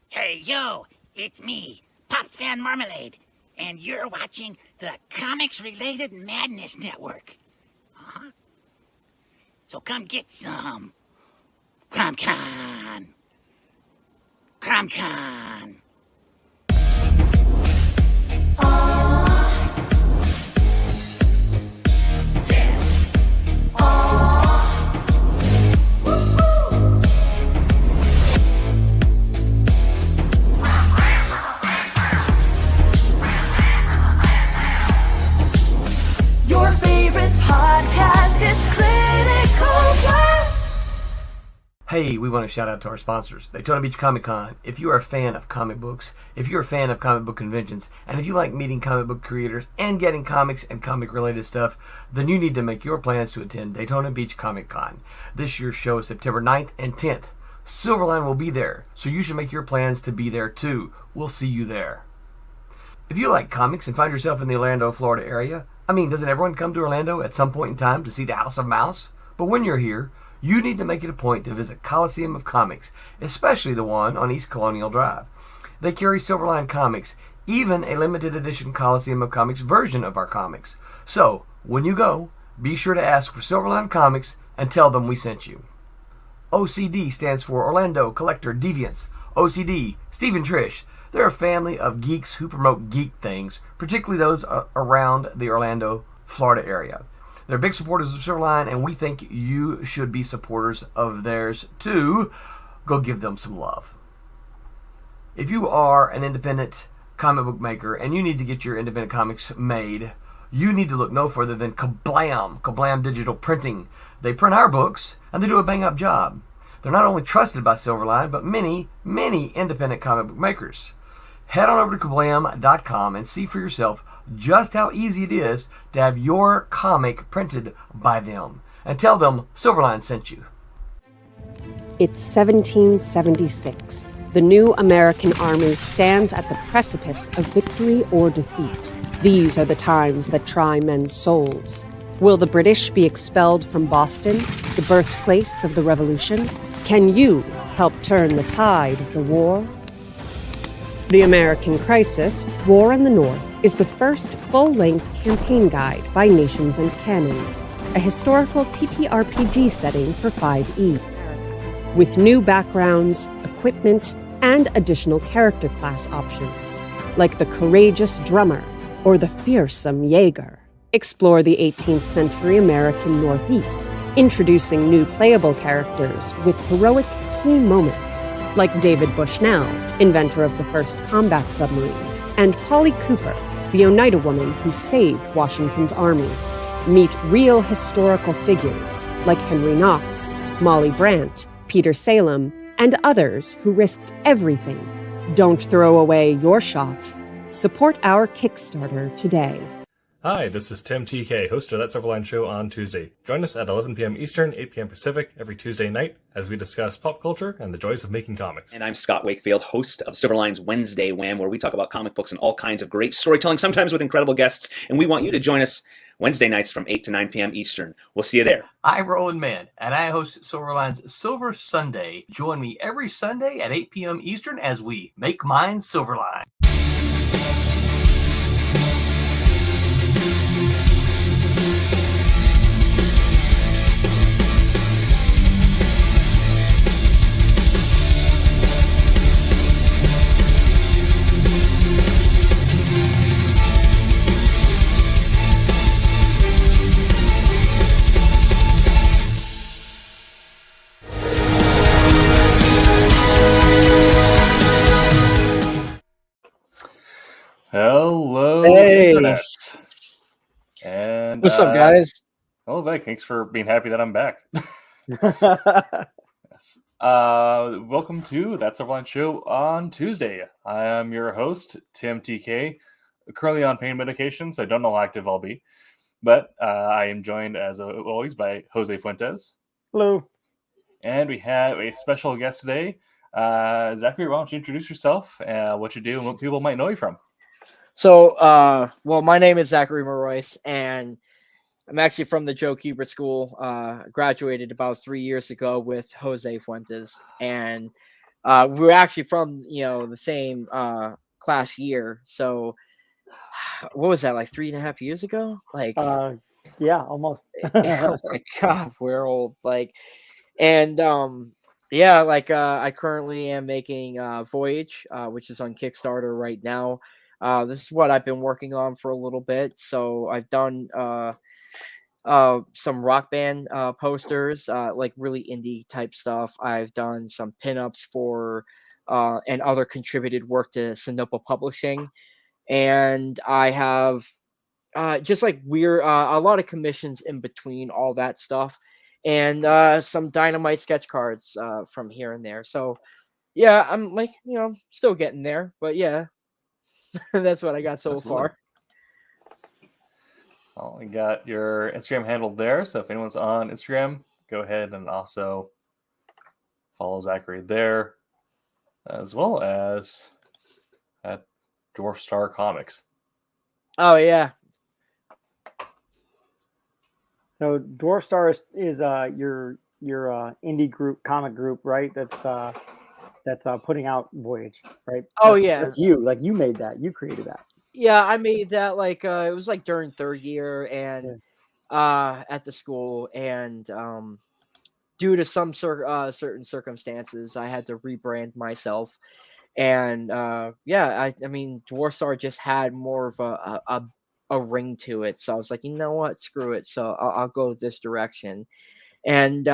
Hey, yo, it's me, Pops Van Marmalade, and you're watching the Comics-Related Madness Network. Uh-huh. So come get some CromCon. CromCon. Your favorite podcast is Critical Blast. Hey, we want to shout out to our sponsors, Daytona Beach Comic Con. If you are a fan of comic books, if you're a fan of comic book conventions, and if you like meeting comic book creators and getting comics and comic-related stuff, then you need to make your plans to attend Daytona Beach Comic Con. This year's show is September 9th and 10th. Silverline will be there, so you should make your plans to be there too. We'll see you there. If you like comics and find yourself in the Orlando, Florida area, doesn't everyone come to Orlando at some point in time to see the House of Mouse? But when you're here, you need to make it a point to visit Coliseum of Comics, especially the one on East Colonial Drive. They carry Silverline comics, even a limited edition Coliseum of Comics version of our comics. So, when you go, be sure to ask for Silverline Comics and tell them we sent you. OCD stands for Orlando Collector Deviants. OCD, Steve and Trish. They're a family of geeks who promote geek things, particularly those around the Orlando, Florida area. They're big supporters of Silverline, and we think you should be supporters of theirs too. Go give them some love. If you are an independent comic book maker and you need to get your independent comics made, you need to look no further than Kablam Digital Printing. They print our books, and they do a bang-up job. They're not only trusted by Silverline, but many, many independent comic book makers. Head on over to kablam.com and see for yourself just how easy it is to have your comic printed by them. And tell them Silverline sent you. It's 1776. The new American army stands at the precipice of victory or defeat. These are the times that try men's souls. Will the British be expelled from Boston, the birthplace of the Revolution? Can you help turn the tide of the war? The American Crisis, War in the North, is the first full-length campaign guide by Nations and Cannons, a historical TTRPG setting for 5e. With new backgrounds, equipment, and additional character class options, like the courageous drummer or the fearsome Jaeger. Explore the 18th century American Northeast, introducing new playable characters with heroic key moments, like David Bushnell, inventor of the first combat submarine, and Polly Cooper, the Oneida woman who saved Washington's army. Meet real historical figures like Henry Knox, Molly Brant, Peter Salem, and others who risked everything. Don't throw away your shot. Support our Kickstarter today. Hi, this is Tim TK, host of That Silverline Show on Tuesday. Join us at 11 p.m. Eastern, 8 p.m. Pacific every Tuesday night as we discuss pop culture and the joys of making comics. And I'm Scott Wakefield, host of Silverline's Wednesday Wham, where we talk about comic books and all kinds of great storytelling, sometimes with incredible guests. And we want you to join us Wednesday nights from 8 to 9 p.m. Eastern. We'll see you there. I'm Roland Mann, and I host Silverline's Silver Sunday. Join me every Sunday at 8 p.m. Eastern as we make mine Silverline. Hello, hey. Internet. And What's up, guys? Hello, Beck. Thanks for being happy that I'm back. Yes. Welcome to That Silverline Show on Tuesday. I am your host, Tim TK, currently on pain medication, so I don't know how active I'll be. But I am joined, as always, by Jose Fuentes. Hello. And we have a special guest today. Zackary, why don't you introduce yourself, what you do, and what people might know you from? So, well, my name is Zackary Marois, and I'm actually from the Kubert School. Graduated about 3 years ago with Jose Fuentes, and we're actually from the same class year. So what was that, like 3.5 years ago? Like, Yeah, almost. oh my god, we're old. Like, and yeah, like I currently am making Voyage, which is on Kickstarter right now. This is what I've been working on for a little bit. So I've done some rock band posters, like really indie type stuff. I've done some pinups for and other contributed work to Sinopa Publishing, and I have just like weird a lot of commissions in between all that stuff, and some Dynamite sketch cards from here and there. So yeah, I'm like still getting there, but yeah, that's what I got so Absolutely. far. Well, we got your Instagram handle there, so if anyone's on Instagram, go ahead and also follow Zackary there, as well as at Dwarf Star Comics. Oh yeah. So Dwarf Star is your indie group, comic group, right? That's putting out Voyage, right? Oh, That's, yeah. that's you. Like you made that. You created that. Yeah, I made that like it was like during third year and at the school, and due to some certain circumstances, I had to rebrand myself. And yeah, I mean Dwarf Star just had more of a ring to it, so I was like, you know what, screw it. So I'll go this direction. And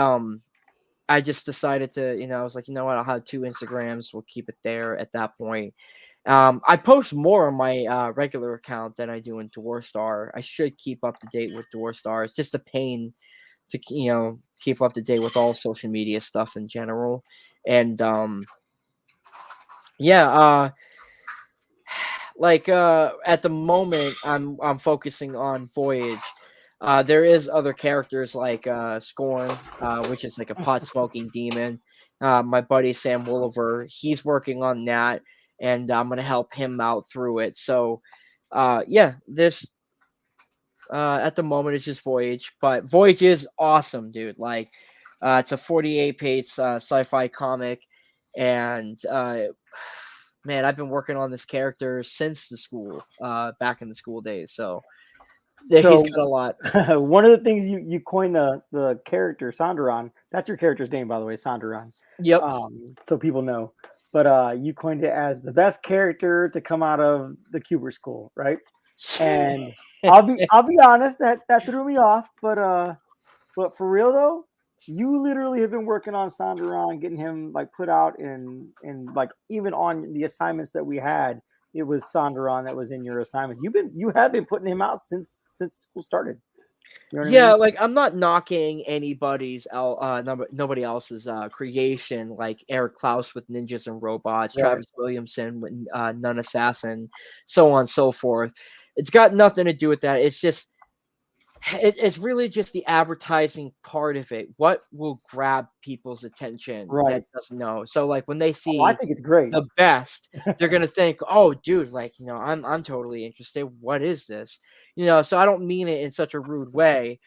I just decided to, I was like, you know what, I'll have 2 Instagrams. We'll keep it there at that point. I post more on my regular account than I do in Dwarf Star. I should keep up to date with Dwarf Star. It's just a pain to keep up to date with all social media stuff in general. And yeah, like at the moment I'm focusing on Voyage. There is other characters like Scorn, which is like a pot smoking demon. My buddy Sam Wolliver, he's working on that, and I'm gonna help him out through it. So yeah, this at the moment it's just Voyage, but Voyage is awesome, dude. Like it's a 48-page sci-fi comic, and man, I've been working on this character since the school, back in the school days. So he's got a lot. One of the things you coined the character Sandaron. That's your character's name, by the way, Sandaron. Yep. So people know. But you coined it as the best character to come out of the Kubert School, right? And I'll be honest, that threw me off. But for real though, you literally have been working on Sandaron, getting him like put out in like even on the assignments that we had. It was Sandaron that was in your assignments. You have been putting him out since school started. You know what I mean? Like I'm not knocking anybody's nobody else's creation, like Eric Klaus with Ninjas and Robots, Right. Travis Williamson with Nun Assassin, so on and so forth. It's got nothing to do with that. It's just it's really just the advertising part of it. What will grab people's attention that doesn't know? So like when they see I think it's great. the best, they're gonna think, oh dude, like I'm totally interested. What is this? So I don't mean it in such a rude way.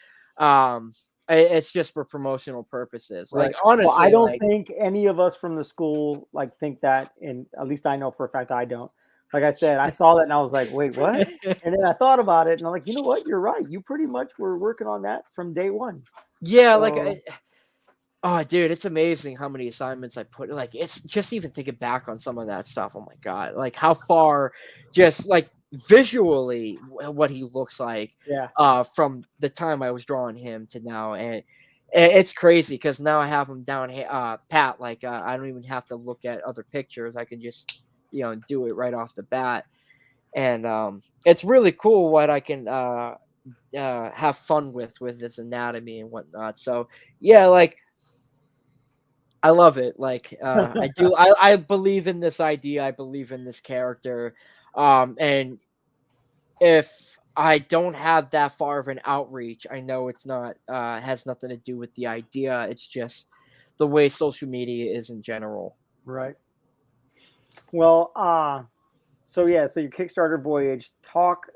It's just for promotional purposes. Like honestly, I don't think any of us from the school like think that, and at least I know for a fact I don't. Like I said, I saw that and I was like, wait, what? And then I thought about it and I'm like, you know what? You're right. You pretty much were working on that from day one. Yeah, So, like oh dude, it's amazing how many assignments I put. Like it's just even thinking back on some of that stuff. Oh my god, like how far just like visually what he looks like from the time I was drawing him to now. And it's crazy because now I have him down pat. Like I don't even have to look at other pictures. I can just do it right off the bat. And it's really cool what I can have fun with this anatomy and whatnot. So yeah, like I love it. Like I do. I believe in this idea. I believe in this character. And if I don't have that far of an outreach, I know it's not has nothing to do with the idea. It's just the way social media is in general. Right. Well, so your Kickstarter Voyage. Talk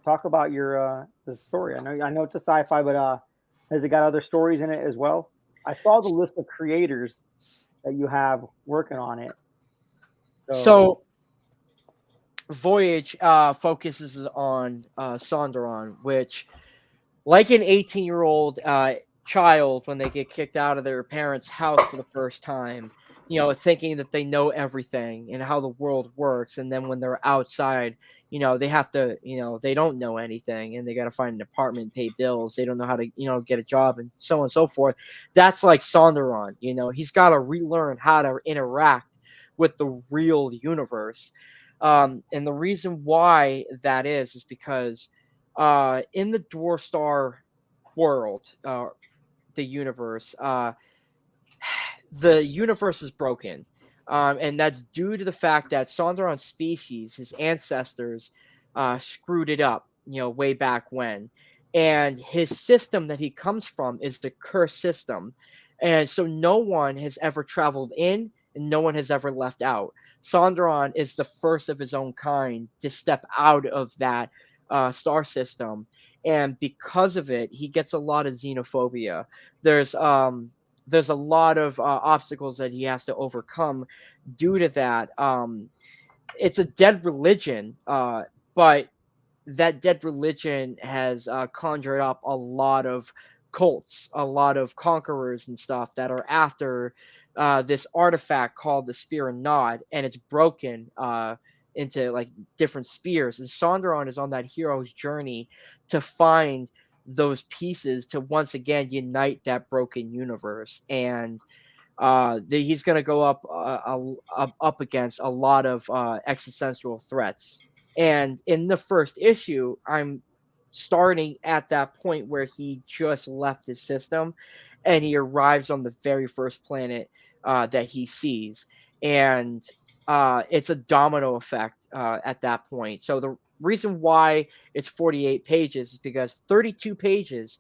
about your the story. I know it's a sci-fi, but has it got other stories in it as well? I saw the list of creators that you have working on it. So Voyage focuses on Sonderon, which, like an 18-year-old child when they get kicked out of their parents' house for the first time, thinking that they know everything and how the world works, and then when they're outside, they have to, they don't know anything, and they got to find an apartment, pay bills. They don't know how to, get a job, and so on and so forth. That's like Sonderon. He's got to relearn how to interact with the real universe. And the reason why that is because in the Dwarf Star world, the universe is broken. And that's due to the fact that Sonderon's species, his ancestors, screwed it up, way back when. And his system that he comes from is the curse system. And so no one has ever traveled in, and no one has ever left out. Sonderon is the first of his own kind to step out of that star system. And because of it, he gets a lot of xenophobia. There's a lot of obstacles that he has to overcome due to that. It's a dead religion, but that dead religion has conjured up a lot of cults, a lot of conquerors and stuff that are after this artifact called the Spear and Nod, and it's broken into like different spears. And Sonderon is on that hero's journey to find those pieces to once again unite that broken universe. And he's going to go up against a lot of existential threats. And in the first issue, I'm starting at that point where he just left his system, and he arrives on the very first planet that he sees. And it's a domino effect at that point. So the reason why it's 48 pages is because 32 pages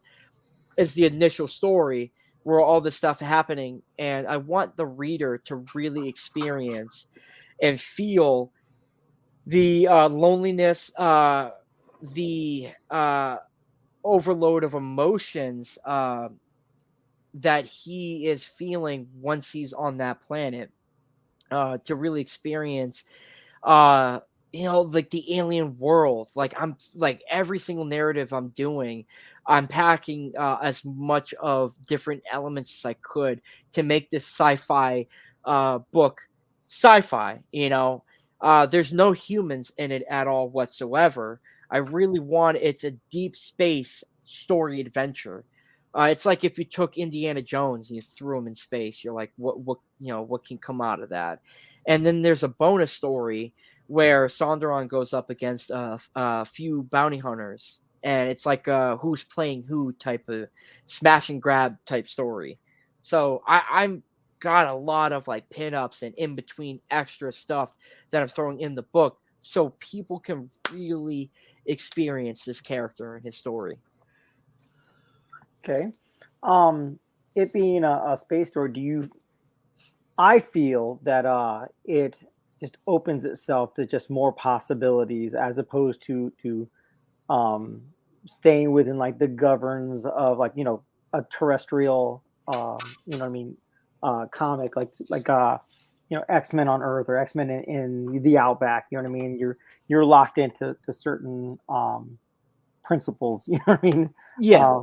is the initial story where all this stuff happening, and I want the reader to really experience and feel the loneliness, the overload of emotions that he is feeling once he's on that planet, to really experience like the alien world. I'm like every single narrative I'm doing, I'm packing as much of different elements as I could to make this sci-fi book sci-fi. There's no humans in it at all whatsoever. I really want it's a deep space story adventure. It's like if you took Indiana Jones and you threw him in space, you're like, what can come out of that? And then there's a bonus story where Sonderon goes up against a few bounty hunters, and it's like who's playing who type of smash and grab type story. So I'm got a lot of like pinups and in between extra stuff that I'm throwing in the book so people can really experience this character and his story. Okay. It being a space story, I feel that it just opens itself to just more possibilities as opposed to staying within like the governs of like, a terrestrial, comic like X-Men on Earth or X-Men in the Outback. You know what I mean? You're locked into certain principles. You know what I mean? Yeah.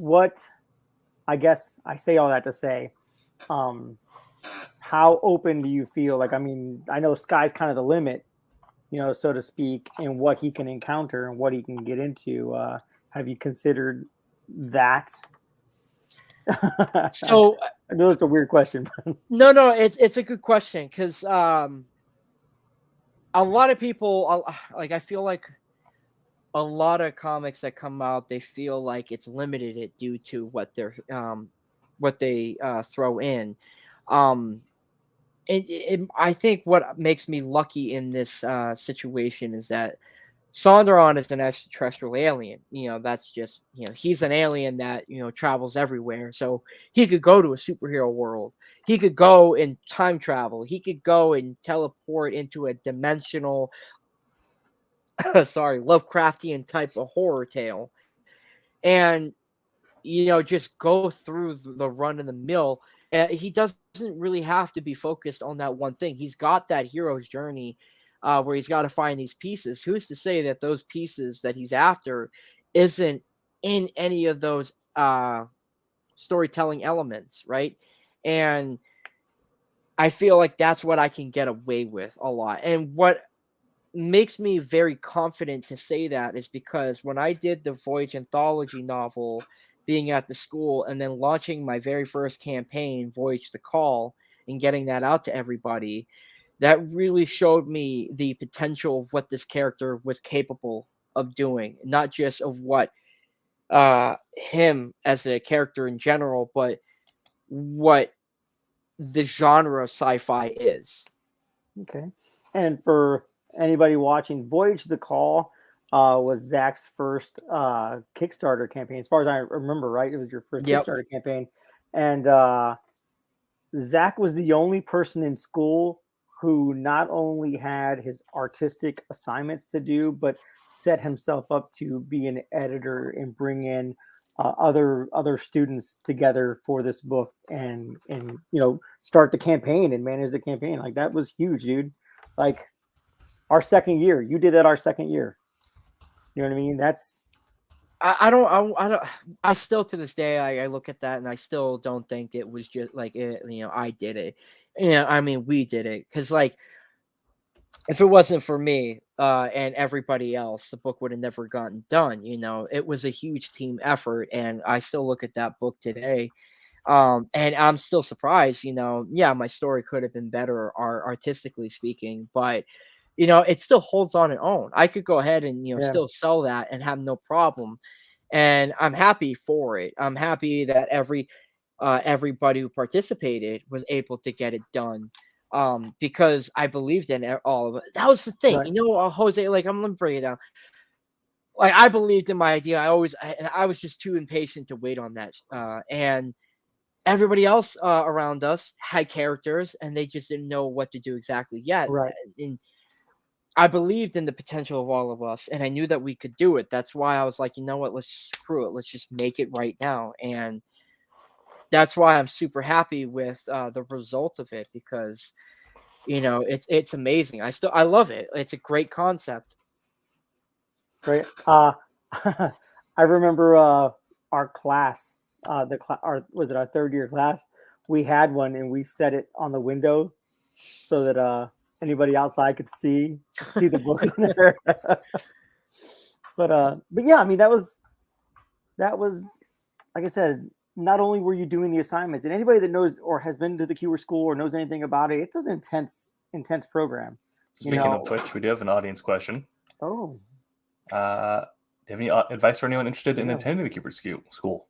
What I guess I say all that to say, how open do you feel? Like, I mean, I know sky's kind of the limit, so to speak, in what he can encounter and what he can get into. Have you considered that? So I know it's a weird question. no, it's a good question because a lot of people, I feel like a lot of comics that come out, they feel like it's limited due to what they throw in. I think what makes me lucky in this situation is that Sonderon is an extraterrestrial alien. That's just, he's an alien that, travels everywhere. So he could go to a superhero world. He could go and time travel. He could go and teleport into a dimensional, Lovecraftian type of horror tale. And, just go through the run of the mill He doesn't really have to be focused on that one thing. He's got that hero's journey where he's got to find these pieces. Who's to say that those pieces that he's after isn't in any of those storytelling elements, right? And I feel like that's what I can get away with a lot. And what makes me very confident to say that is because when I did the Voyage anthology novel, being at the school, and then launching my very first campaign, Voyage the Call, and getting that out to everybody, that really showed me the potential of what this character was capable of doing, not just of what him as a character in general, but what the genre of sci-fi is. Okay. And for anybody watching, Voyage the Call was Zach's first Kickstarter campaign, as far as I remember, right? It was your first Kickstarter campaign. And Zach was the only person in school who not only had his artistic assignments to do, but set himself up to be an editor and bring in other students together for this book and start the campaign and manage the campaign. Like, that was huge, dude. Like, our second year, you did that our second year. You know what I mean? That's I still, to this day, I look at that and I still don't think it was just like it, I did it. I mean, we did it, because like, if it wasn't for me and everybody else, the book would have never gotten done. It was a huge team effort, and I still look at that book today, and I'm still surprised. Yeah, my story could have been better, artistically speaking, but it still holds on its own. I could go ahead and still sell that and have no problem, and I'm happy for it. I'm happy that everybody who participated was able to get it done. Because I believed in all of it. That was the thing, right. Jose, like, I'm gonna bring it down. Like, I believed in my idea. I was just too impatient to wait on that. And everybody else around us had characters, and they just didn't know what to do exactly yet. Right. And I believed in the potential of all of us, and I knew that we could do it. That's why I was like, you know what? Let's screw it. Let's just make it right now. And that's why I'm super happy with the result of it, because it's amazing. I love it. It's a great concept. Great. I remember our class, was it our third year class? We had one, and we set it on the window so that anybody outside could see the book in there. But yeah, I mean, that was like I said. Not only were you doing the assignments, and anybody that knows or has been to the Kubert School or knows anything about it, it's an intense program. Speaking of which, we do have an audience question. Oh. Do you have any advice for anyone interested in attending the Kubert School?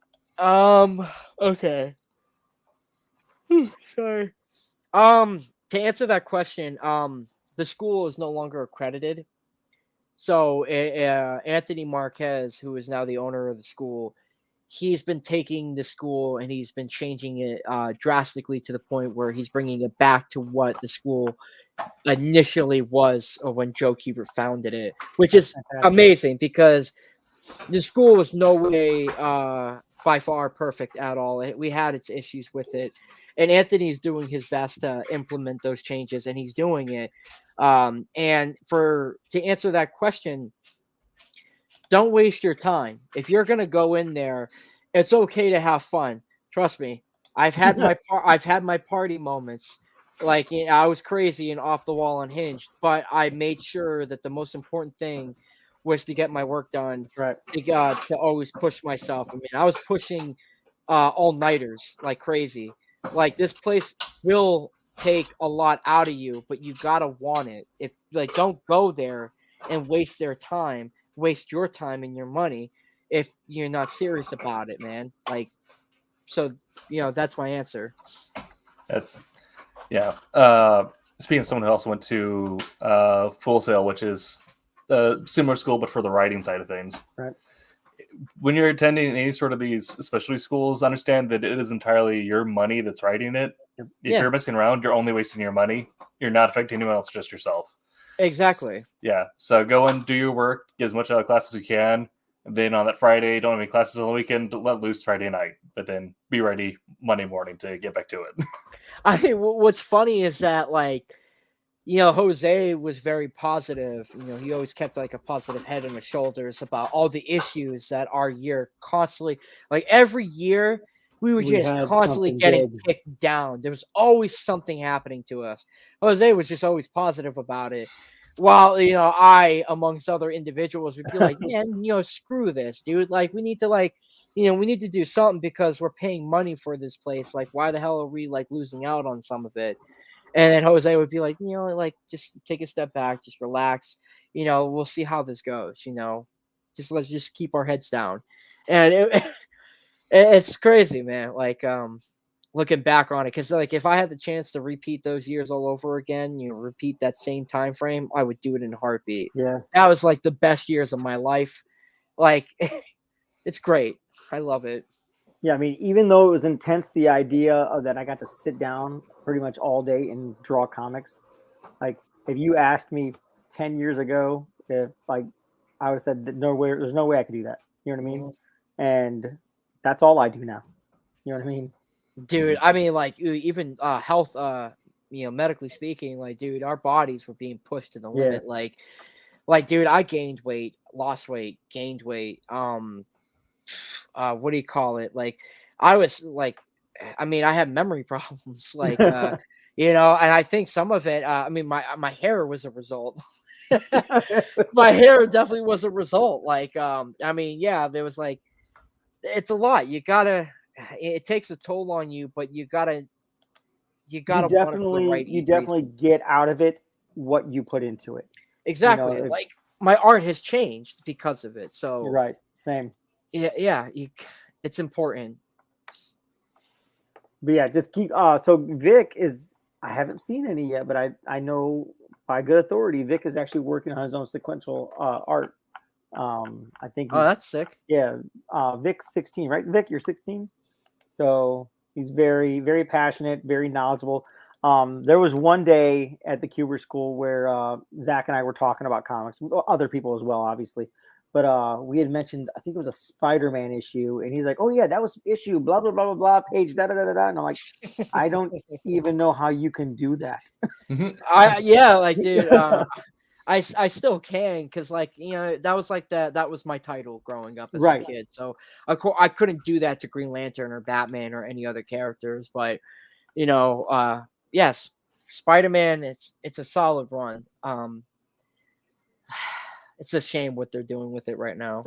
Okay. Sorry. To answer that question, the school is no longer accredited. So Anthony Marquez, who is now the owner of the school, he's been taking the school and he's been changing it drastically, to the point where he's bringing it back to what the school initially was when Joe Kubert founded it, which is amazing, because the school was no way by far perfect at all. We had its issues with it, and Anthony's doing his best to implement those changes, and he's doing it. And to answer that question, don't waste your time. If you're gonna go in there, it's okay to have fun. Trust me. I've had my party moments. Like, I was crazy and off the wall unhinged, but I made sure that the most important thing was to get my work done. Right. To always push myself. I mean, I was pushing all-nighters like crazy. Like, this place will take a lot out of you, but you gotta want it. If don't go there and waste your time and your money if you're not serious about it, man. Like, so that's my answer. That's speaking of someone who also went to Full Sail, which is a similar school but for the writing side of things. Right. When you're attending any sort of these specialty schools, understand that it is entirely your money that's writing it. If you're messing around, you're only wasting your money. You're not affecting anyone else, just yourself. Exactly. Yeah. So go and do your work, get as much out of class as you can. And then on that Friday, don't have any classes on the weekend, let loose Friday night, but then be ready Monday morning to get back to it. I mean, what's funny is that, like, you know, Jose was very positive. You know, he always kept like a positive head on his shoulders about all the issues that our year constantly, like every year, we were We just had constantly something getting big. kicked down. There was always something happening to us. Jose was just always positive about it. While, you know, I, amongst other individuals, would be like, man, you know, screw this, dude. Like, we need to, like, you know, we need to do something because we're paying money for this place. Like, why the hell are we, like, losing out on some of it? And then Jose would be like, you know, like, just take a step back, just relax. You know, we'll see how this goes. You know, let's just keep our heads down. And it's crazy, man. Like, looking back on it, because like if I had the chance to repeat those years all over again, you know, repeat that same time frame, I would do it in a heartbeat. Yeah. That was like the best years of my life. Like, it's great. I love it. Yeah, I mean, even though it was intense, the idea of that I got to sit down pretty much all day and draw comics. Like, if you asked me 10 years ago, if like I would have said that there's no way I could do that. You know what I mean? And that's all I do now. You know what I mean? Dude, I mean, like, even health, you know, medically speaking, like, dude, our bodies were being pushed to the Yeah. limit. Like, dude, I gained weight, lost weight, gained weight. What do you call it? Like, I was like, I mean, I had memory problems, like, you know, and I think some of it, I mean, my hair was a result. My hair definitely was a result. Like, I mean, yeah, there was like, it's a lot. It takes a toll on you, but you gotta You want it for the right definitely reasons. get out of it what you put into it. Exactly. You know, Like, my art has changed because of it. So you're right. Same. yeah, it's important. But yeah, just keep. So Vic is. I haven't seen any yet, but I know by good authority, Vic is actually working on his own sequential art. I think. Oh, that's sick. Yeah. Vic's 16, right? Vic, you're 16. So he's very, very passionate, very knowledgeable. There was one day at the Kubert School where Zach and I were talking about comics, other people as well, obviously. But we had mentioned, I think it was a Spider-Man issue, and he's like, "Oh yeah, that was issue, blah blah blah blah blah, page da da da da da." And I'm like, "I don't even know how you can do that." Yeah, like, dude, I still can, because, like, you know, that was my title growing up as Right. a kid. So I couldn't do that to Green Lantern or Batman or any other characters, but, you know, yes, Spider-Man, it's a solid run. It's a shame what they're doing with it right now.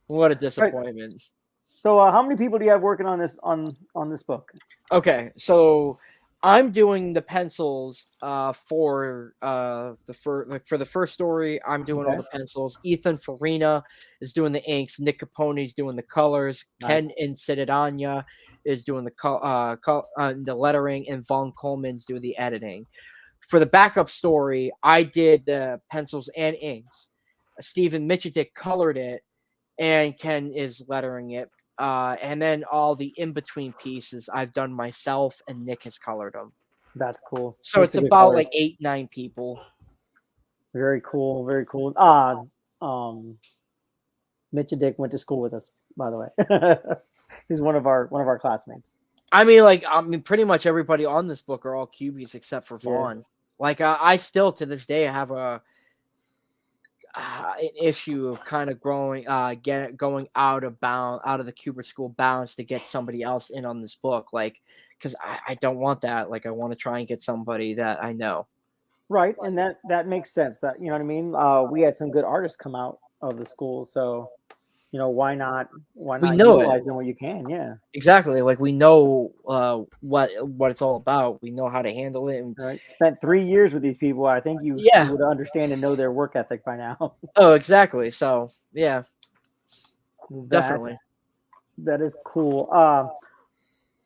What a disappointment. So how many people do you have working on this book? Okay, so I'm doing the pencils for the first story. I'm doing all the pencils. Ethan Farina is doing the inks. Nick Capone's doing the colors. Nice. Ken Incididania is doing the lettering, and Vaughn Coleman's doing the editing. For the backup story, I did the pencils and inks. Stephen Michedick colored it, and Ken is lettering it. And then all the in-between pieces I've done myself, and Nick has colored them. That's cool. So it's about like 8-9 people. Very cool. Very cool. Mitch Dick went to school with us, by the way. He's one of our classmates. I mean, pretty much everybody on this book are all QBs except for Vaughn. Yeah. Like, I still to this day have an issue of kind of going out of the Kubert School bounds to get somebody else in on this book, like, because I don't want that. Like, I want to try and get somebody that I know. Right, and that makes sense. That, you know what I mean. We had some good artists come out of the school, so, you know, why not utilize them when you can? Yeah, exactly. Like, we know what it's all about. We know how to handle it. And right. Spent 3 years with these people. I think you would understand and know their work ethic by now. Oh, exactly. So yeah, definitely. That is cool.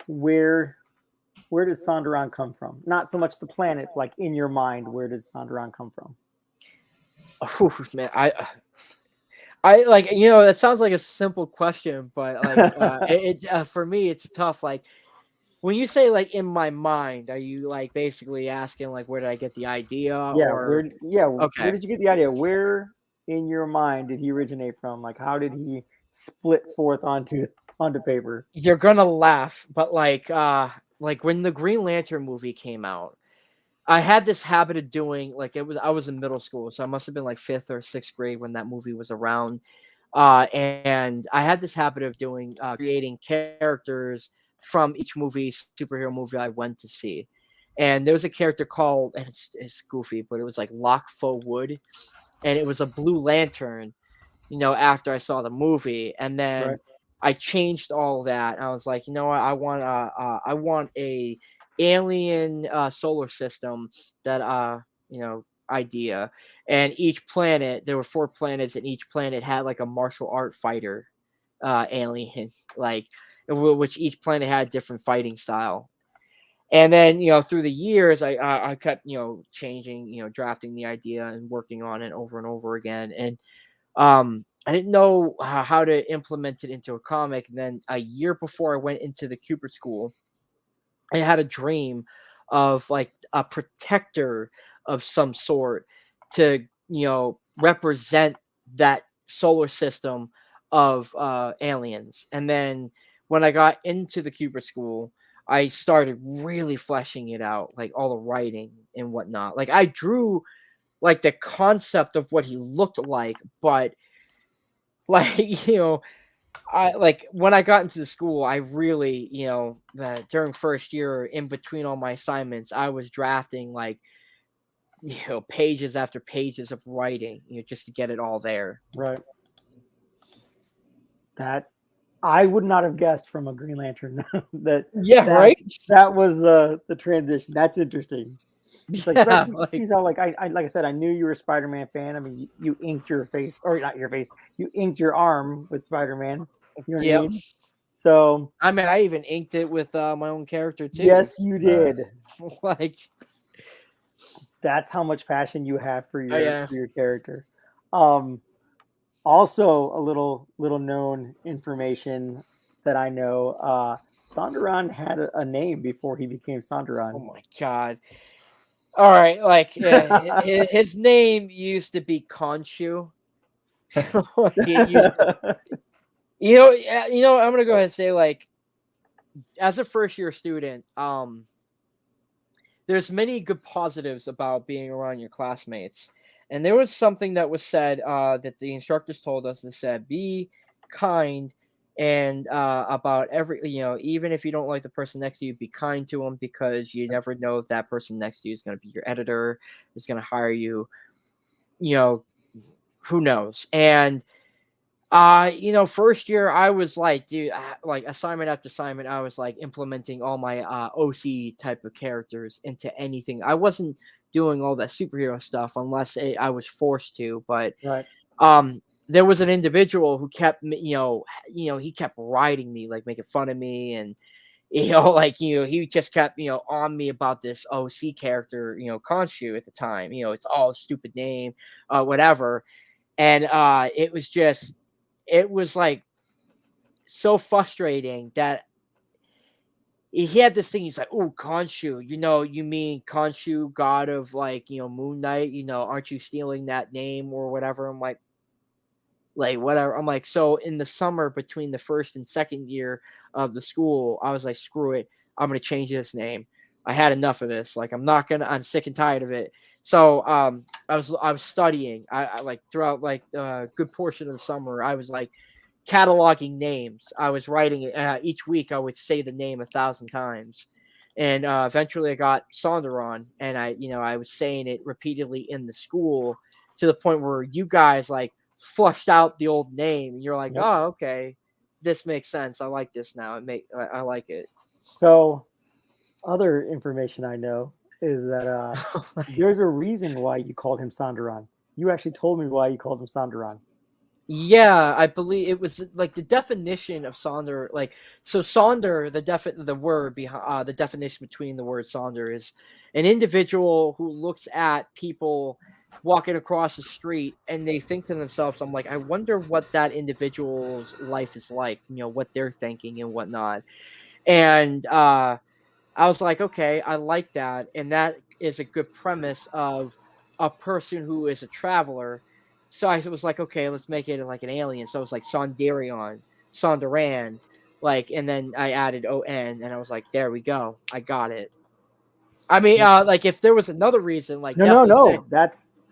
Where does Sonderon come from? Not so much the planet, like in your mind, where did Sonderon come from? Oh man, I like, you know, that sounds like a simple question, but like for me it's tough. Like, when you say like in my mind, are you like basically asking like where did I get the idea? Yeah, okay. Where did you get the idea? Where in your mind did he originate from? Like, how did he split forth onto paper? You're gonna laugh, but like when the Green Lantern movie came out, I had this habit of doing I was in middle school, so I must have been like 5th or 6th grade when that movie was around. And I had this habit of doing creating characters from each superhero movie I went to see. And there was a character called, and it's goofy, but it was like Lock Fo Wood, and it was a Blue Lantern. After I saw the movie, and then I changed all that. I was like, you know what, I want a alien solar system that idea, and each planet, there were 4 planets, and each planet had like a martial art fighter alien, like, which each planet had a different fighting style. And then through the years, I kept changing, drafting the idea and working on it over and over again. And I didn't know how to implement it into a comic. And then a year before I went into the Kubert School, I had a dream of like a protector of some sort to represent that solar system of aliens. And then when I got into the Kubert School, I started really fleshing it out, like all the writing and whatnot. Like I drew like the concept of what he looked like, but like I like when I got into the school, I really during first year, in between all my assignments, I was drafting like pages after pages of writing, just to get it all there. Right. That I would not have guessed from a Green Lantern that. Yeah, right. That was the transition. That's interesting. It's like, Yeah, like I said, I knew you were a Spider-Man fan. I mean, you inked your face, or not your face, you inked your arm with Spider-Man. You know what I mean? So I mean, I even inked it with my own character too. Yes, you did. Like that's how much passion you have for your character. Also, a little known information that I know. Sonderon had a name before he became Sonderon. Oh my god! All right, like his name used to be Khonshu. I'm gonna go ahead and say, like, as a first year student, there's many good positives about being around your classmates. And there was something that was said that the instructors told us, that said, be kind, and about every, even if you don't like the person next to you, be kind to them, because you never know if that person next to you is going to be your editor, is going to hire you, who knows. And first year I was like, dude, like assignment after assignment, I was like implementing all my OC type of characters into anything. I wasn't doing all that superhero stuff unless I was forced to. But there was an individual who kept, he kept riding me, like making fun of me, and he just kept on me about this OC character, Khonshu at the time. It's all a stupid name, whatever, and it was like so frustrating that he had this thing. He's like, "Oh, Khonshu, you mean Khonshu, god of like, Moon Knight? Aren't you stealing that name or whatever?" I'm like whatever. I'm like, so in the summer between the first and second year of the school, I was like, screw it, I'm gonna change this name. I had enough of this. Like, I'm sick and tired of it. So I was studying. I like throughout like a good portion of the summer, I was like cataloging names. I was writing it each week. I would say the name 1,000 times, and eventually I got Sonderon, and I was saying it repeatedly in the school, to the point where you guys like flushed out the old name, and you're like, oh, okay, this makes sense. I like this now. I like it. So other information I know is that there's a reason why you called him Sonderon. You actually told me why you called him Sonderon. Yeah, I believe it was like the definition of Sonder. Like, so Sonder, the definition between the word Sonder is an individual who looks at people walking across the street and they think to themselves, I'm like, I wonder what that individual's life is like, what they're thinking and whatnot. And I was like, okay, I like that. And that is a good premise of a person who is a traveler so I was like, okay, let's make it like an alien. So it was like Sondaran, like, and then I added ON, and I was like, there we go, I got it. I mean, like if there was another reason, like No. say,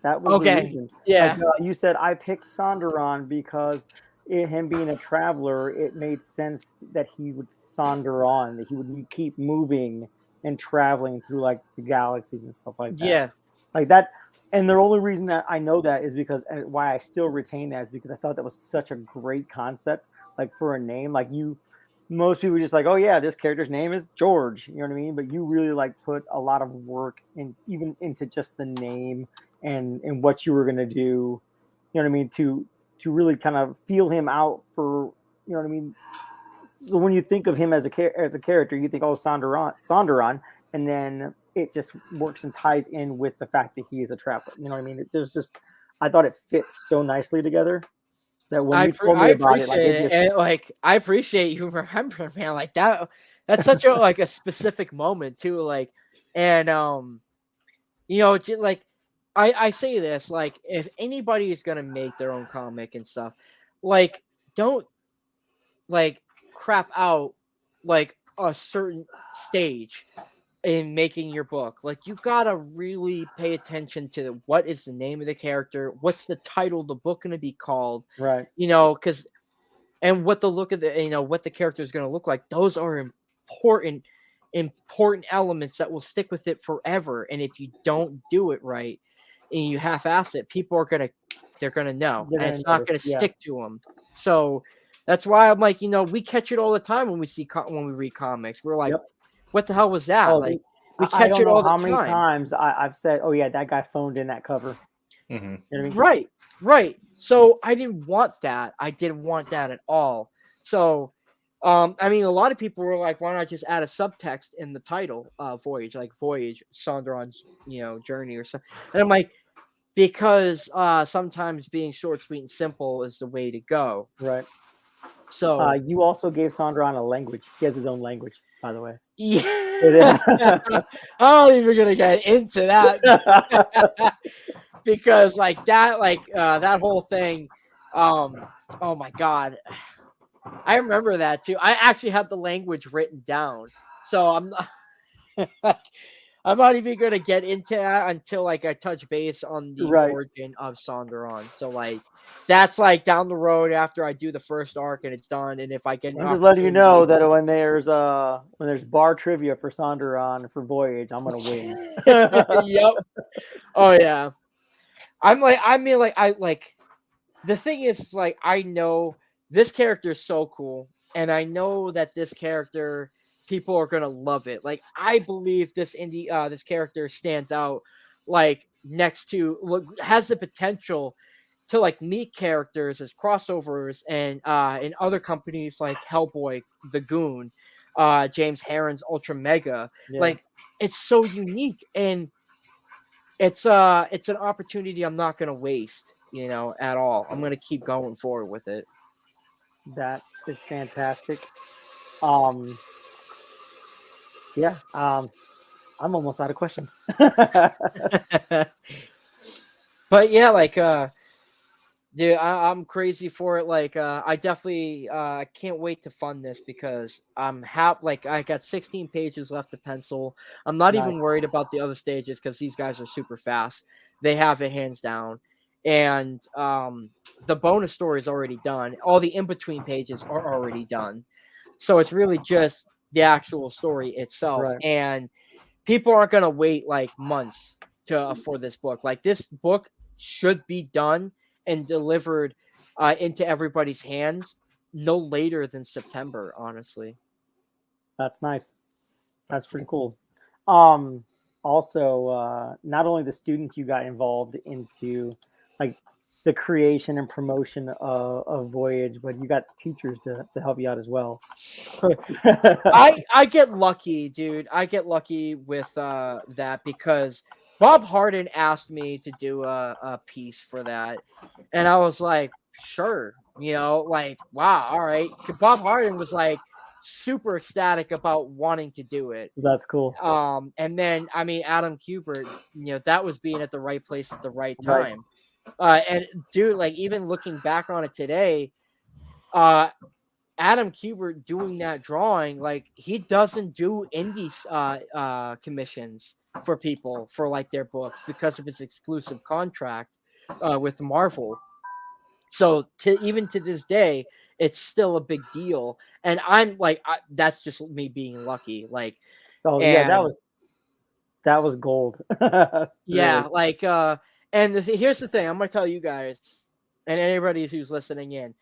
That was the reason. Yeah. Like, you said I picked Sondaron because him being a traveler, it made sense that he would sonder on, that he would keep moving and traveling through like the galaxies and stuff like that. Yeah. Like that. And the only reason that I know that is because, and why I still retain that is because I thought that was such a great concept, like for a name. Like most people just like, oh yeah, this character's name is George. You know what I mean? But you really like put a lot of work in, even into just the name and what you were gonna do. You know what I mean? To really kind of feel him out for, you know what I mean? So when you think of him as a character, you think, oh, Sondaron, and then it just works and ties in with the fact that he is a traveler. You know what I mean? I thought it fits so nicely together that when you told me about it, and like I appreciate you remembering, man. Like that's such a like a specific moment too. Like, and you know, like I say this, like if anybody is gonna make their own comic and stuff, like don't like crap out like a certain stage in making your book. Like you gotta really pay attention to what is the name of the character, what's the title of the book going to be called, right? You know, because and what the look of the, you know, what the character is going to look like. Those are important elements that will stick with it forever. And if you don't do it right and you half-ass it, people are they're gonna know, and it's not gonna stick to them. So that's why I'm like, you know, we catch it all the time when we read comics. We're like, what the hell was that? Like, we catch it all the time. How many times I've said, oh yeah, that guy phoned in that cover. Mm-hmm. You know what I mean? Right. So I didn't want that. I didn't want that at all. So, I mean, a lot of people were like, why not just add a subtext in the title, Voyage, like Voyage, Sondaron's, you know, journey or something. And I'm like, because sometimes being short, sweet, and simple is the way to go. Right. So you also gave Sondaron a language. He has his own language, by the way. Yeah. I'm not even gonna get into that because like that whole thing. Oh my god, I remember that too. I actually have the language written down, so I'm not even gonna get into that until like I touch base on the origin of Sondaron. So like that's like down the road after I do the first arc and it's done. And if I get, I'm just letting you know that when there's bar trivia for Sondaron for Voyage, I'm gonna win. Yep. Oh yeah. The thing is, like, I know this character is so cool, and I know that this character, people are gonna love it. Like, I believe this character stands out, like, has the potential to like meet characters as crossovers and in other companies like Hellboy, The Goon, James Herron's Ultra Mega. Yeah. Like, it's so unique, and it's an opportunity I'm not gonna waste, you know, at all. I'm gonna keep going forward with it. That is fantastic. I'm almost out of questions. But yeah, like dude, I'm crazy for it. Like I definitely can't wait to fund this because I'm like I got 16 pages left to pencil. I'm not even worried about the other stages because these guys are super fast. They have it hands down. And the bonus story is already done. All the in-between pages are already done. So it's really just the actual story itself. Right. And people aren't going to wait like months for this book. Like, this book should be done and delivered into everybody's hands no later than September, honestly. That's nice. That's pretty cool. Also, not only the students you got involved into like the creation and promotion of Voyage, but you got teachers to help you out as well. I get lucky, dude. I get lucky with that because Bob Harden asked me to do a piece for that, and I was like, sure, you know, like, wow, all right. Bob Harden was like super ecstatic about wanting to do it. That's cool. And then, I mean, Adam Kubert, you know, that was being at the right place at the right time. Right. And dude, like even looking back on it today, Adam Kubert doing that drawing, like he doesn't do indie commissions for people for like their books because of his exclusive contract with Marvel. So even to this day, it's still a big deal. And I'm like, that's just me being lucky. Like, Oh yeah, that was gold. yeah, Really. like, and here's the thing, I'm gonna tell you guys and anybody who's listening in,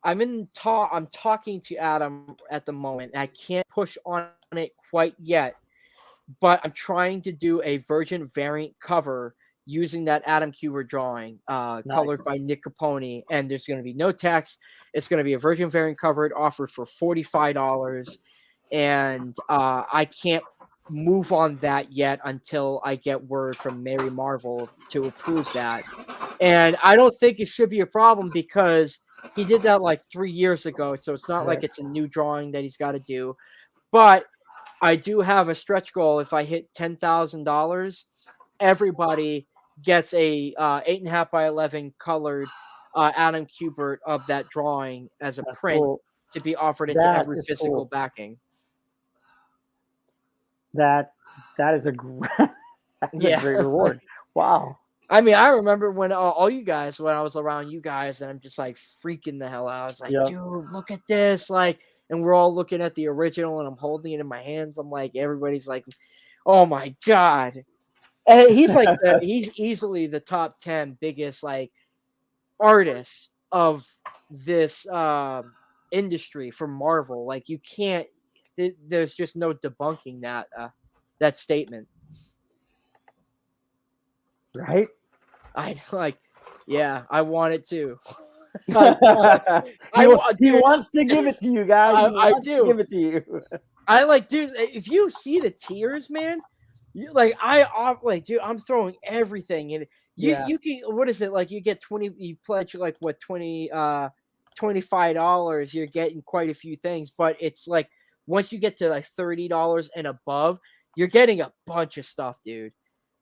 I'm talking to Adam at the moment. I can't push on it quite yet, but I'm trying to do a Virgin variant cover using that Adam Kubert drawing, colored by Nick Capone, and there's going to be no text. It's going to be a Virgin variant cover offered for $45, and I can't move on that yet until I get word from Mary Marvel to approve that. And I don't think it should be a problem because he did that like 3 years ago, so it's not like it's a new drawing that he's got to do. But I do have a stretch goal. If I hit $10,000, everybody gets a 8.5 by 11 colored Adam Kubert of that drawing as a print to be offered into every physical backing. That is a great reward. Wow. I mean, I remember when all you guys, when I was around you guys, and I'm just like freaking the hell out. I was like, dude, look at this. Like, and we're all looking at the original and I'm holding it in my hands. I'm like, everybody's like, oh my God. And he's like, he's easily the top 10 biggest like artists of this industry for Marvel. Like you can't, there's just no debunking that statement. Right? I like, yeah, I want it too. He wants to give it to you guys. I do give it to you. I like, dude. If you see the tiers, man, dude, I'm throwing everything in. You can, what is it like? You get 20. You pledge like what $25. You're getting quite a few things, but it's like once you get to like $30 and above, you're getting a bunch of stuff, dude.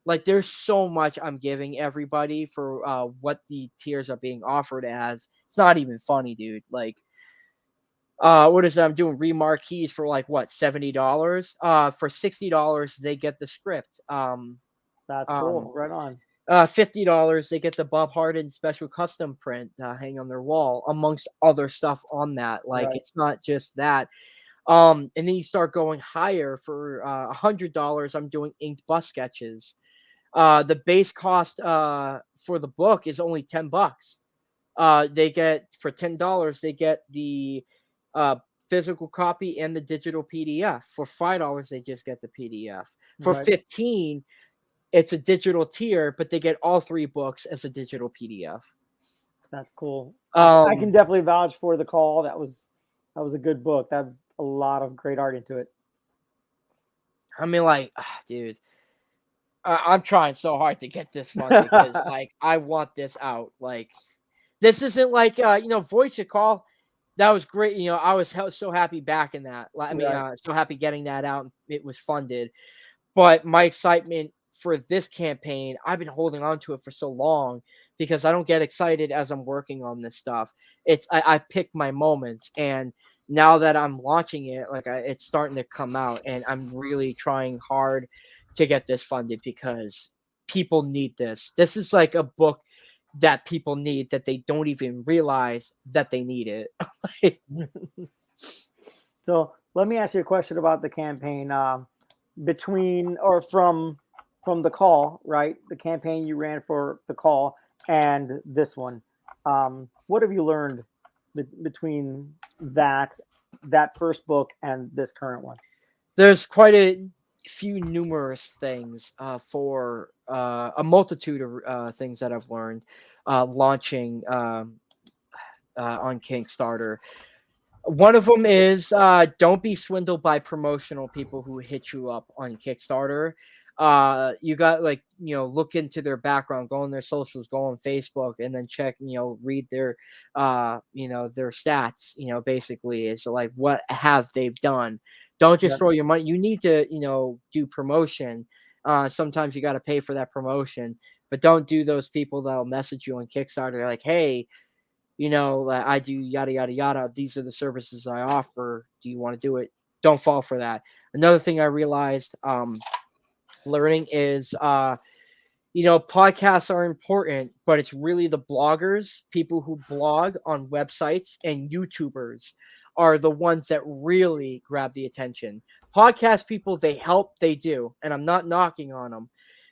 Like there's so much I'm giving everybody for what the tiers are being offered as. It's not even funny, dude. Like, what is it? I'm doing remarquees for like what $70. For $60 they get the script. That's cool. Right on. $50 they get the Bob Harden special custom print hang on their wall, amongst other stuff on that. Like it's not just that. And then you start going higher for $100. I'm doing inked bus sketches. The base cost for the book is only $10. They get for $10 they get the physical copy and the digital PDF. For $5 they just get the PDF. For $15 it's a digital tier, but they get all 3 books as a digital PDF. That's cool. I can definitely vouch for The Call. That was a good book. That's a lot of great art into it. I mean, like, dude, I'm trying so hard to get this funded because, like, I want this out. Like, this isn't like, Voice Your Call. That was great. You know, I was so happy backing that. I mean, so happy getting that out. It was funded. But my excitement for this campaign, I've been holding on to it for so long because I don't get excited as I'm working on this stuff. I pick my moments, and now that I'm launching it, like it's starting to come out, and I'm really trying hard to get this funded because people need this. This is like a book that people need that they don't even realize that they need it. So let me ask you a question about the campaign from The Call, right? The campaign you ran for The Call and this one. What have you learned between that first book and this current one? There's quite a few numerous things for a multitude of things that I've learned launching on Kickstarter. One of them is don't be swindled by promotional people who hit you up on Kickstarter. You got look into their background, go on their socials, go on Facebook, and then check, read their, their stats, basically is like, what have they've done? Don't just throw your money. You need to, do promotion. Sometimes you got to pay for that promotion, but don't do those people that'll message you on Kickstarter like, hey, I do yada, yada, yada. These are the services I offer. Do you want to do it? Don't fall for that. Another thing I realized learning is, podcasts are important, but it's really the bloggers, people who blog on websites, and YouTubers are the ones that really grab the attention. Podcast people, they help, they do, and I'm not knocking on them.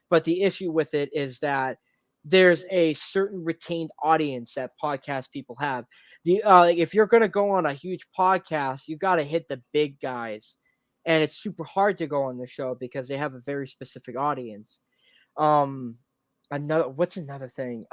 But the issue with it is that there's a certain retained audience that podcast people have. If you're going to go on a huge podcast, you got to hit the big guys. And it's super hard to go on the show because they have a very specific audience. What's another thing?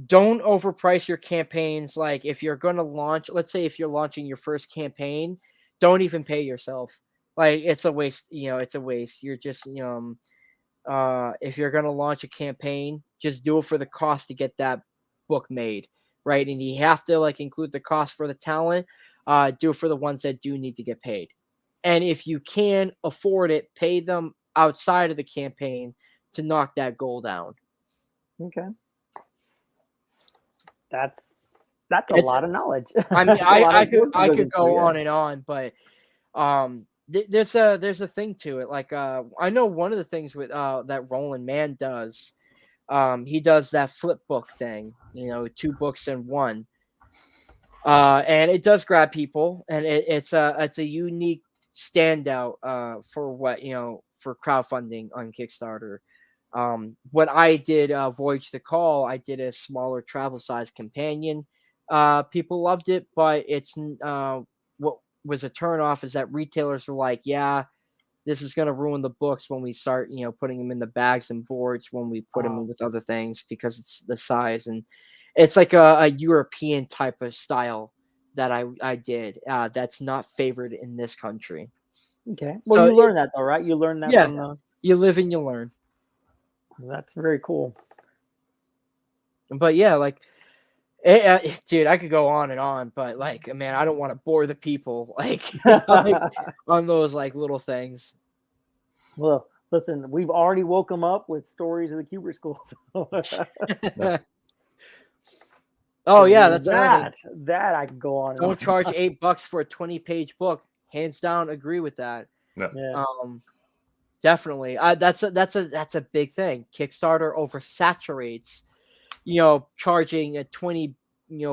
Don't overprice your campaigns. Like if you're going to launch, let's say if you're launching your first campaign, don't even pay yourself. Like it's a waste, it's a waste. You're just, if you're going to launch a campaign, just do it for the cost to get that book made, right? And you have to include the cost for the talent. Do it for the ones that do need to get paid. And if you can afford it, pay them outside of the campaign to knock that goal down. Okay. That's a lot of knowledge. I mean, I could go on and on, but there's a thing to it. Like I know one of the things with that Roland Mann does. He does that flip book thing, 2 books in one. And it does grab people, and it's a unique standout for what for crowdfunding on Kickstarter. When I did Voyage to Call, I did a smaller travel size companion. People loved it, but it's what was a turnoff is that retailers were like, yeah, this is going to ruin the books when we start putting them in the bags and boards when we put them in with other things, because it's the size, and it's like a European type of style that I did that's not favored in this country. Okay. Well, so you learn that though, right? You learn that from the... You live and you learn. That's very cool. But yeah, dude, I could go on and on, but man, I don't want to bore the people on those little things. Well, listen, we've already woke them up with stories of the Kubert School. Oh yeah, that's that I could go on. Don't charge $8 for a 20-page book. Hands down, agree with that. Yeah. Definitely. That's a big thing. Kickstarter oversaturates, charging a 20,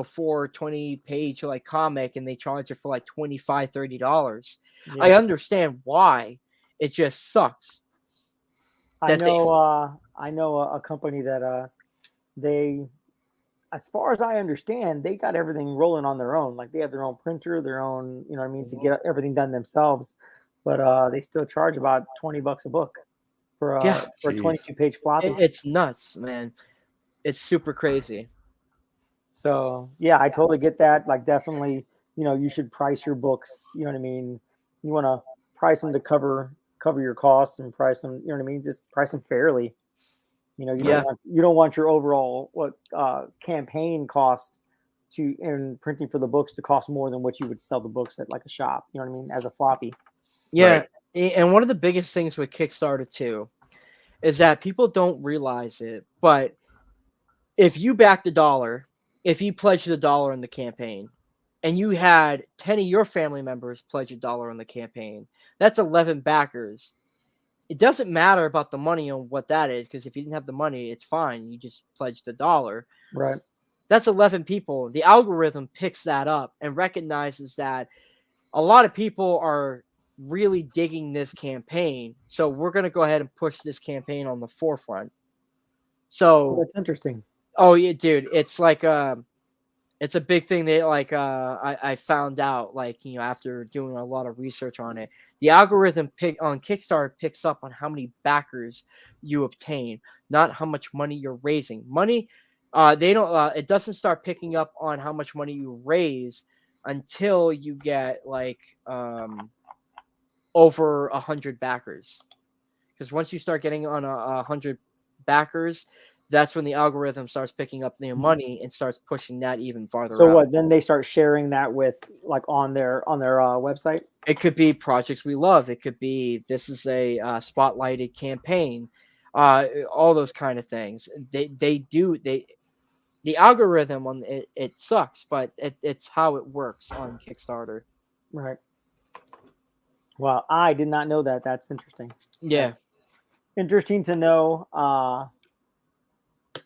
for a 20-page comic, and they charge it for $25, $30. Yeah. I understand why. It just sucks. I know a company that they, as far as I understand, they got everything rolling on their own. Like they have their own printer, their own, to get everything done themselves. But they still charge about $20 a book for a 22-page floppy. It's nuts, man. It's super crazy. So yeah, I totally get that. Definitely, you should price your books. You know what I mean? You want to price them to cover your costs and price them. You know what I mean? Just price them fairly. You don't want your overall campaign cost in printing for the books to cost more than what you would sell the books at a shop. You know what I mean? As a floppy. Yeah, right. And one of the biggest things with Kickstarter too is that people don't realize it, but if you backed $1, if you pledged $1 in the campaign, and you had 10 of your family members pledge $1 in the campaign, that's 11 backers. It doesn't matter about the money on what that is, because if you didn't have the money, it's fine. You just pledged $1. Right. That's 11 people. The algorithm picks that up and recognizes that a lot of people are really digging this campaign, so we're going to go ahead and push this campaign on the forefront. So that's interesting. Oh yeah, dude, it's it's a big thing that I found out after doing a lot of research on it. The algorithm on Kickstarter picks up on how many backers you obtain, not how much money you're raising. Money, they don't. It doesn't start picking up on how much money you raise until you get over 100 backers. Because once you start getting on 100 backers, that's when the algorithm starts picking up the money and starts pushing that even farther So out. what? Then they start sharing that with like on their website. It could be projects we love. It could be this is a spotlighted campaign. All those kind of things. The algorithm on it sucks, but it's how it works on Kickstarter. Right. Well, I did not know that. That's interesting. Yeah. That's interesting to know.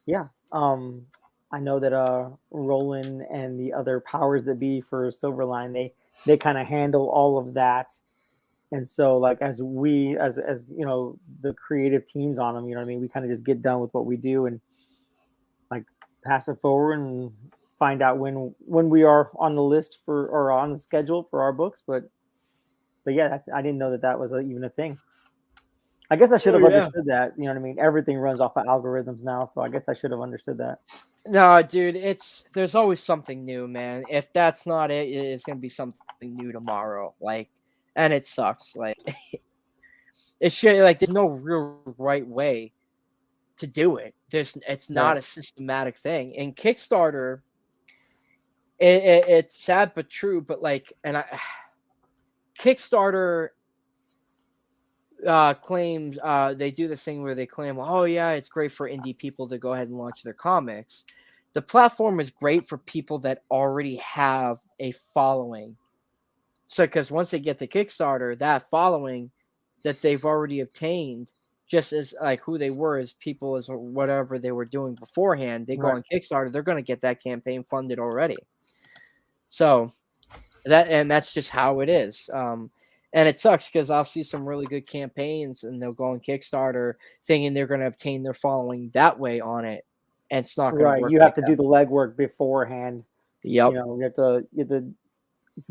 Yeah. I know that Roland and the other powers that be for Silverline, they kind of handle all of that. And so like as you know, the creative teams on them, you know what I mean, we kind of just get done with what we do and like pass it forward and find out when we are on the list for or on the schedule for our books. But yeah, I didn't know that was even a thing. I guess I should have understood that. You know what I mean? Everything runs off of algorithms now, so I guess I should have understood that. No, dude, there's always something new, man. If that's not it, it's gonna be something new tomorrow. Like, and it sucks. Like, it should there's no real right way to do it. It's not a systematic thing. In Kickstarter, it's sad but true. But like, Kickstarter claims they do this thing where they claim, oh yeah, it's great for indie people to go ahead and launch their comics. The platform is great for people that already have a following. So because once they get to Kickstarter, that following that they've already obtained, just as like who they were as people as whatever they were doing beforehand, they go on Kickstarter, they're going to get that campaign funded already. So that's just how it is. And it sucks because I'll see some really good campaigns and they'll go on Kickstarter thinking they're going to obtain their following that way on it. And it's not going to work. You have to do the legwork beforehand. Yep. You know, you have to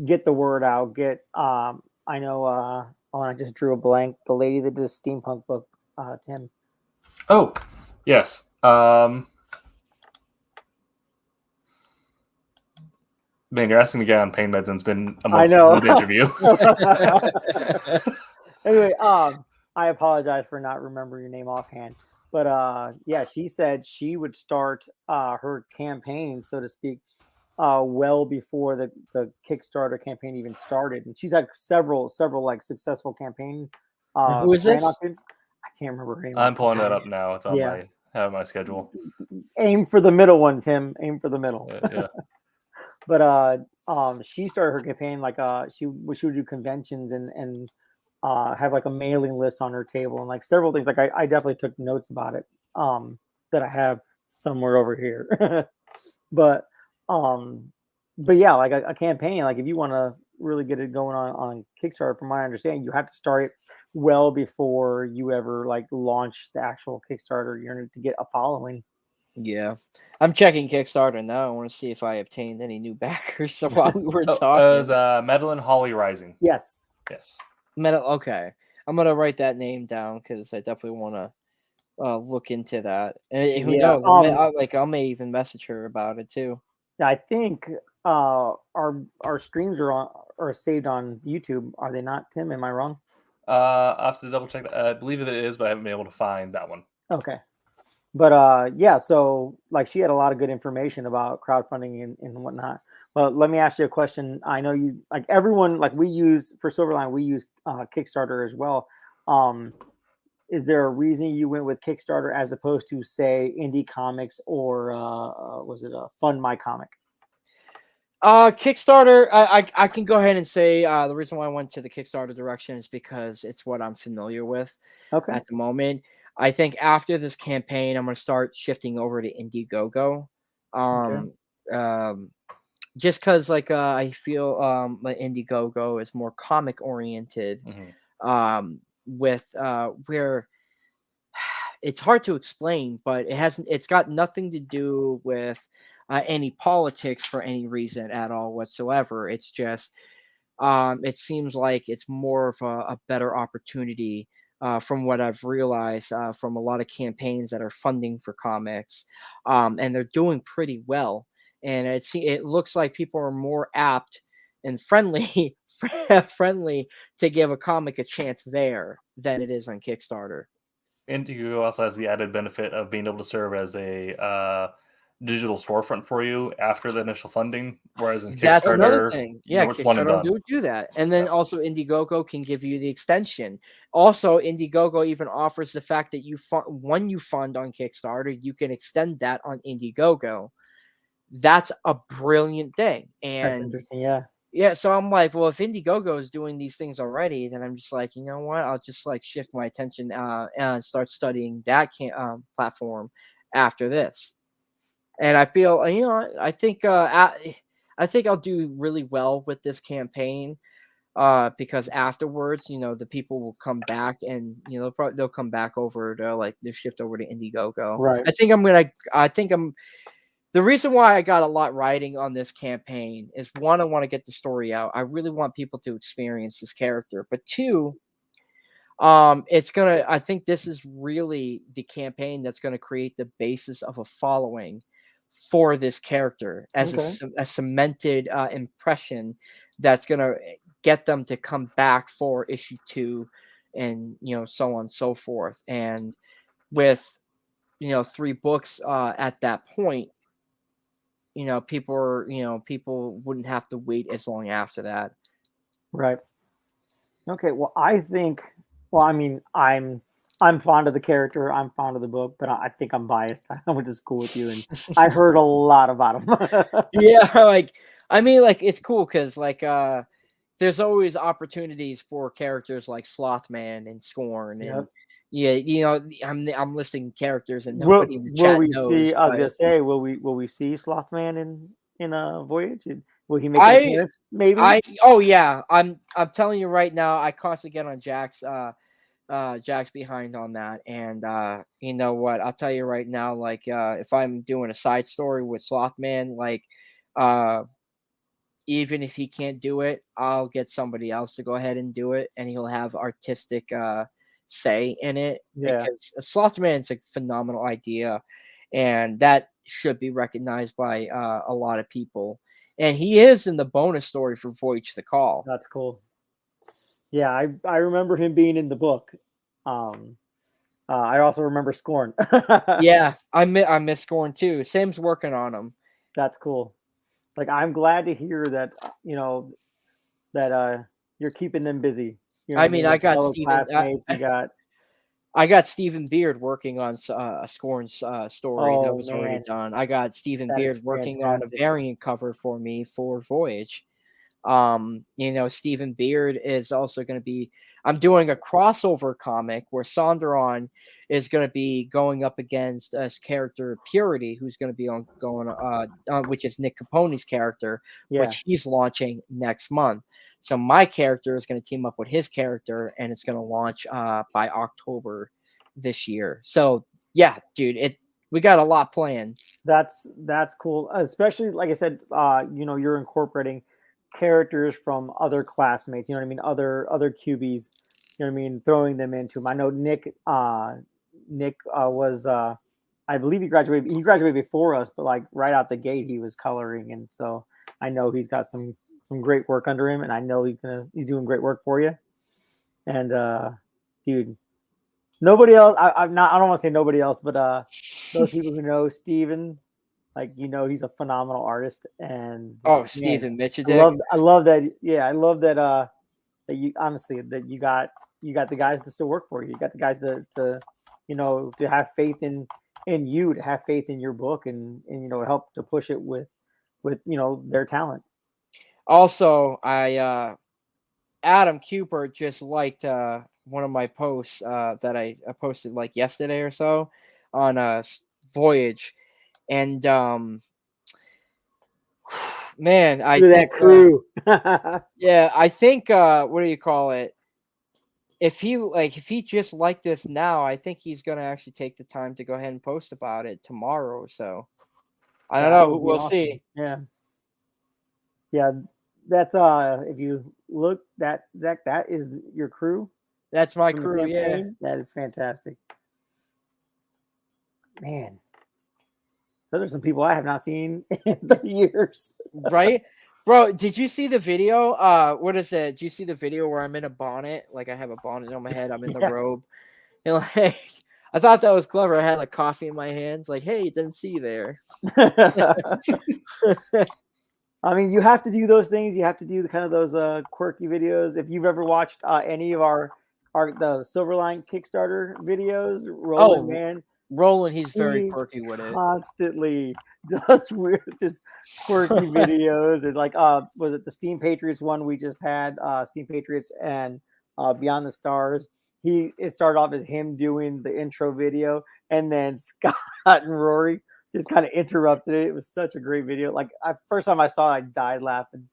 get the word out. I know, I just drew a blank. The lady that did the steampunk book, Tim. Oh, yes. Man, you're asking me to get on pain meds, and it's been a month since the interview. Anyway, I apologize for not remembering your name offhand. But yeah, she said she would start her campaign, so to speak, well before the Kickstarter campaign even started. And she's had several like successful campaign. Who is this? I can't remember her name. I'm pulling that up now. It's on my schedule. Aim for the middle one, Tim. Aim for the middle. Yeah. But she started her campaign like she would do conventions and have like a mailing list on her table and like several things. Like I definitely took notes about it that I have somewhere over here. but yeah, like a campaign, like if you want to really get it going on Kickstarter, from my understanding, you have to start it well before you ever like launch the actual Kickstarter. You're going to get a following. Yeah, I'm checking Kickstarter now. I want to see if I obtained any new backers. So while we were talking, it was Madeline Holly Rising. Yes. Okay, I'm gonna write that name down because I definitely want to look into that. And who knows? I may even message her about it too. I think our streams are saved on YouTube. Are they not, Tim? Am I wrong? I'll have to double check that. I believe that it is, but I haven't been able to find that one. Okay. But yeah, so like she had a lot of good information about crowdfunding and whatnot. But let me ask you a question. I know you like everyone like we use for Silverline, we use Kickstarter as well. Is there a reason you went with Kickstarter as opposed to say Indie Comics or was it Fund My Comic? Kickstarter, I can go ahead and say the reason why I went to the Kickstarter direction is because it's what I'm familiar with at the moment. I think after this campaign, I'm going to start shifting over to Indiegogo. Just because like I feel like Indiegogo is more comic oriented, with where it's hard to explain, but it's got nothing to do with any politics for any reason at all whatsoever. It's just it seems like it's more of a better opportunity. From what I've realized from a lot of campaigns that are funding for comics, and they're doing pretty well. And it looks like people are more apt and friendly to give a comic a chance there than it is on Kickstarter. Indiegogo also has the added benefit of being able to serve as a digital storefront for you after the initial funding, whereas in That's another Kickstarter, thing. Yeah, it's one and Kickstarter done. do that. And then also Indiegogo can give you the extension. Also, Indiegogo even offers the fact that when you fund on Kickstarter, you can extend that on Indiegogo. That's a brilliant thing. That's And interesting. Yeah. yeah, so I'm like, well, if Indiegogo is doing these things already, then I'm just like, you know what? I'll just like shift my attention and start studying that platform after this. And I feel, I think I'll do really well with this campaign because afterwards, the people will come back and they'll come back over to they'll shift over to Indiegogo. Right. The reason why I got a lot riding on this campaign is one, I want to get the story out. I really want people to experience this character, but two, I think this is really the campaign that's going to create the basis of a following for this character as a cemented impression that's going to get them to come back for issue 2 and so on and so forth. And with 3 books at that point, people wouldn't have to wait as long after that. Right. Okay. Well, I mean, I'm fond of the character. I'm fond of the book, but I think I'm biased. I went to school with you, and I heard a lot about him. Yeah, it's cool because there's always opportunities for characters like Slothman and Scorn, and I'm listing characters and nobody in the chat knows. I was gonna say, will we see Slothman in a Voyage? Will he make an appearance? Maybe. I'm telling you right now, I constantly get on Jack's behind on that, and you know what? I'll tell you right now, if I'm doing a side story with Slothman, even if he can't do it, I'll get somebody else to go ahead and do it, and he'll have artistic say in it. Yeah. Because Slothman is a phenomenal idea, and that should be recognized by a lot of people. And he is in the bonus story for Voyage to the Call. That's cool. Yeah, I remember him being in the book. I also remember Scorn. Yeah, I miss Scorn too. Sam's working on him. That's cool. I'm glad to hear that that you're keeping them busy. I got Steven. I got Stephen Beard working on Scorn's story that was already done. I got Stephen Beard working on a variant cover for me for Voyage. Stephen Beard is also going to be. I'm doing a crossover comic where Sonderon is going to be going up against his character Purity, who's going to be which is Nick Capone's character, which he's launching next month. So my character is going to team up with his character, and it's going to launch by October this year. So yeah, dude, we got a lot planned. That's cool, especially like I said, you're incorporating characters from other classmates, you know what I mean, other QBs, you know what I mean, throwing them into them. I know Nick was I believe he graduated before us, but right out the gate he was coloring, and so I know he's got some great work under him, and I know he's doing great work for you. And dude, nobody else, I don't want to say nobody else, but those people who know Steven, he's a phenomenal artist. And Stephen Mitchell. I love that. Yeah, I love that. That you honestly that you got the guys to still work for you. You got the guys to have faith in you, to have faith in your book, and help to push it with their talent. Also, Adam Kubert just liked one of my posts that I posted yesterday or so on Voyage. And man, I think that crew. Yeah, I think what do you call it? If he just liked this now, I think he's gonna actually take the time to go ahead and post about it tomorrow. So I don't know. We'll see. Yeah. Yeah, that's if you look Zach, that is your crew. That's my crew. Yeah, that is fantastic, man. Those are some people I have not seen in 30 years. Right? Bro, did you see the video? What is it? Did you see the video where I'm in a bonnet? I have a bonnet on my head. I'm in the robe. And I thought that was clever. I had like coffee in my hands, like, hey, didn't see you there. I mean, you have to do those things. You have to do the kind of those quirky videos. If you've ever watched any of the Silverline Kickstarter videos, Roland Mann, Roland, he's very quirky with it. Constantly does weird, just quirky videos. And like, was it the Steam Patriots one we just had? Steam Patriots and Beyond the Stars. It started off as him doing the intro video, and then Scott and Rory just kind of interrupted it. It was such a great video. Like, first time I saw it, I died laughing.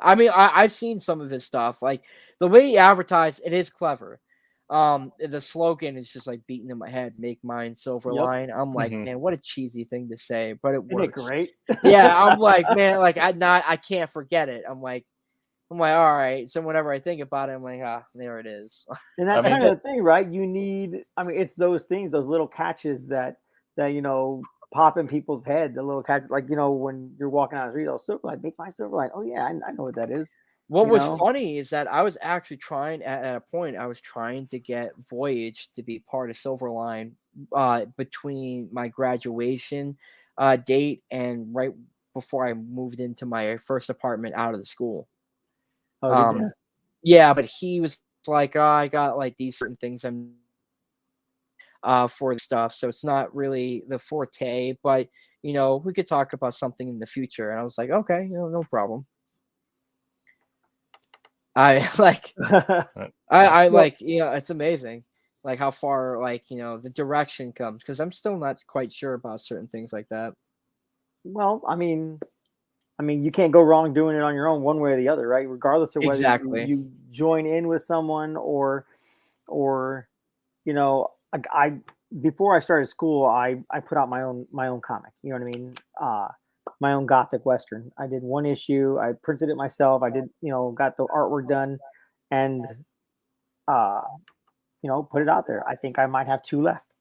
I mean, I've seen some of his stuff. Like, the way he advertised, it is clever. The slogan is just like beating in my head, make mine Silverline. I'm like, man, what a cheesy thing to say, but it works. Isn't it great? Yeah, I'm like, man, like I can't forget it. I'm like, all right. So whenever I think about it, I'm like, there it is. And that's kind of the thing, right? You need, I mean, it's those things, those little catches that pop in people's head, the little catches, like, when you're walking down the street, Silverline, make my Silverline. Oh yeah, I know what that is. What was funny is that I was actually trying at a point, I was trying to get Voyage to be part of Silverline between my graduation date and right before I moved into my first apartment out of the school. Yeah, but he was like, I got like these certain things I'm for the stuff, so it's not really the forte, but we could talk about something in the future. And I was like, okay, no problem. I like it's amazing like how far the direction comes, because I'm still not quite sure about certain things like that. Well, I mean you can't go wrong doing it on your own one way or the other, right? Regardless of whether you join in with someone or I before I started school, I put out my own comic, you know what I mean? My own Gothic Western. I did one issue. I printed it myself. I did, got the artwork done and, put it out there. I think I might have 2 left.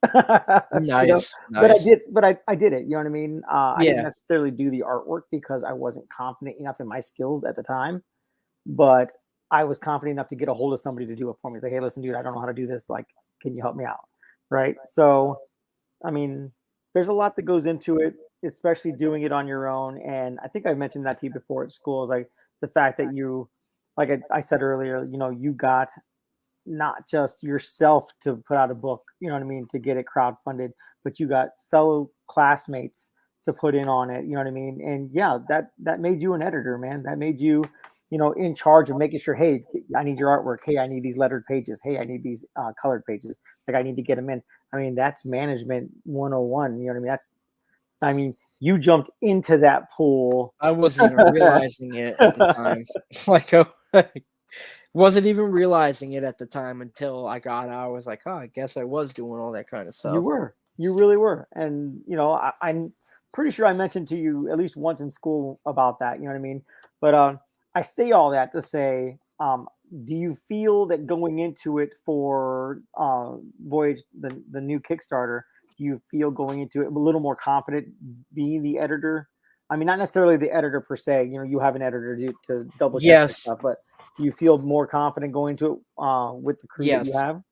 Nice. But I did it. You know what I mean? I didn't necessarily do the artwork because I wasn't confident enough in my skills at the time, but I was confident enough to get a hold of somebody to do it for me. It's like, hey, listen, dude, I don't know how to do this. Like, can you help me out? Right. So, I mean, there's a lot that goes into it, especially doing it on your own. And I think I mentioned that to you before at school, is like the fact that you, like I said earlier, you got not just yourself to put out a book, you know what I mean, to get it crowdfunded, but you got fellow classmates to put in on it, you know what I mean? And yeah, that made you an editor, man. That made you, in charge of making sure, hey, I need your artwork. Hey, I need these lettered pages. Hey, I need these colored pages. Like, I need to get them in. I mean, that's management 101. You know what I mean? You jumped into that pool. I wasn't even realizing it at the time. Wasn't even realizing it at the time until I got out. I was like, I guess I was doing all that kind of stuff. You really were. And, I'm pretty sure I mentioned to you at least once in school about that. You know what I mean? But I say all that to say, do you feel that going into it for Voyage, the new Kickstarter, do you feel going into it a little more confident being the editor? I mean, not necessarily the editor per se. You have an editor to double check stuff, but do you feel more confident going into it with the crew that you have?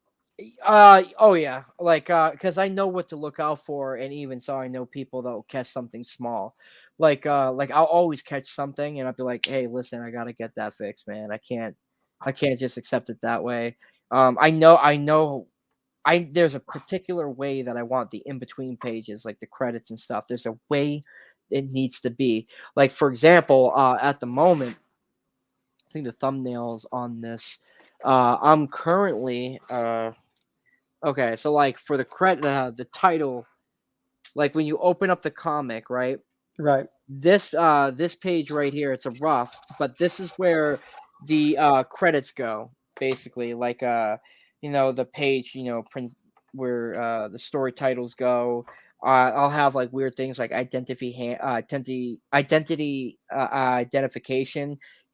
Oh yeah, because I know what to look out for, and even so, I know people that will catch something small. Like I'll always catch something, and I'll be like, hey, listen, I gotta get that fixed, man. I can't just accept it that way. I know. There's a particular way that I want the in-between pages, like the credits and stuff. There's a way it needs to be. Like, for example, at the moment, I think the thumbnails on this, I'm currently okay. So like for the the title, like when you open up the comic, right? Right. This page right here, it's a rough, but this is where the credits go, basically. Like the page, prints where the story titles go. I'll have like weird things like identification,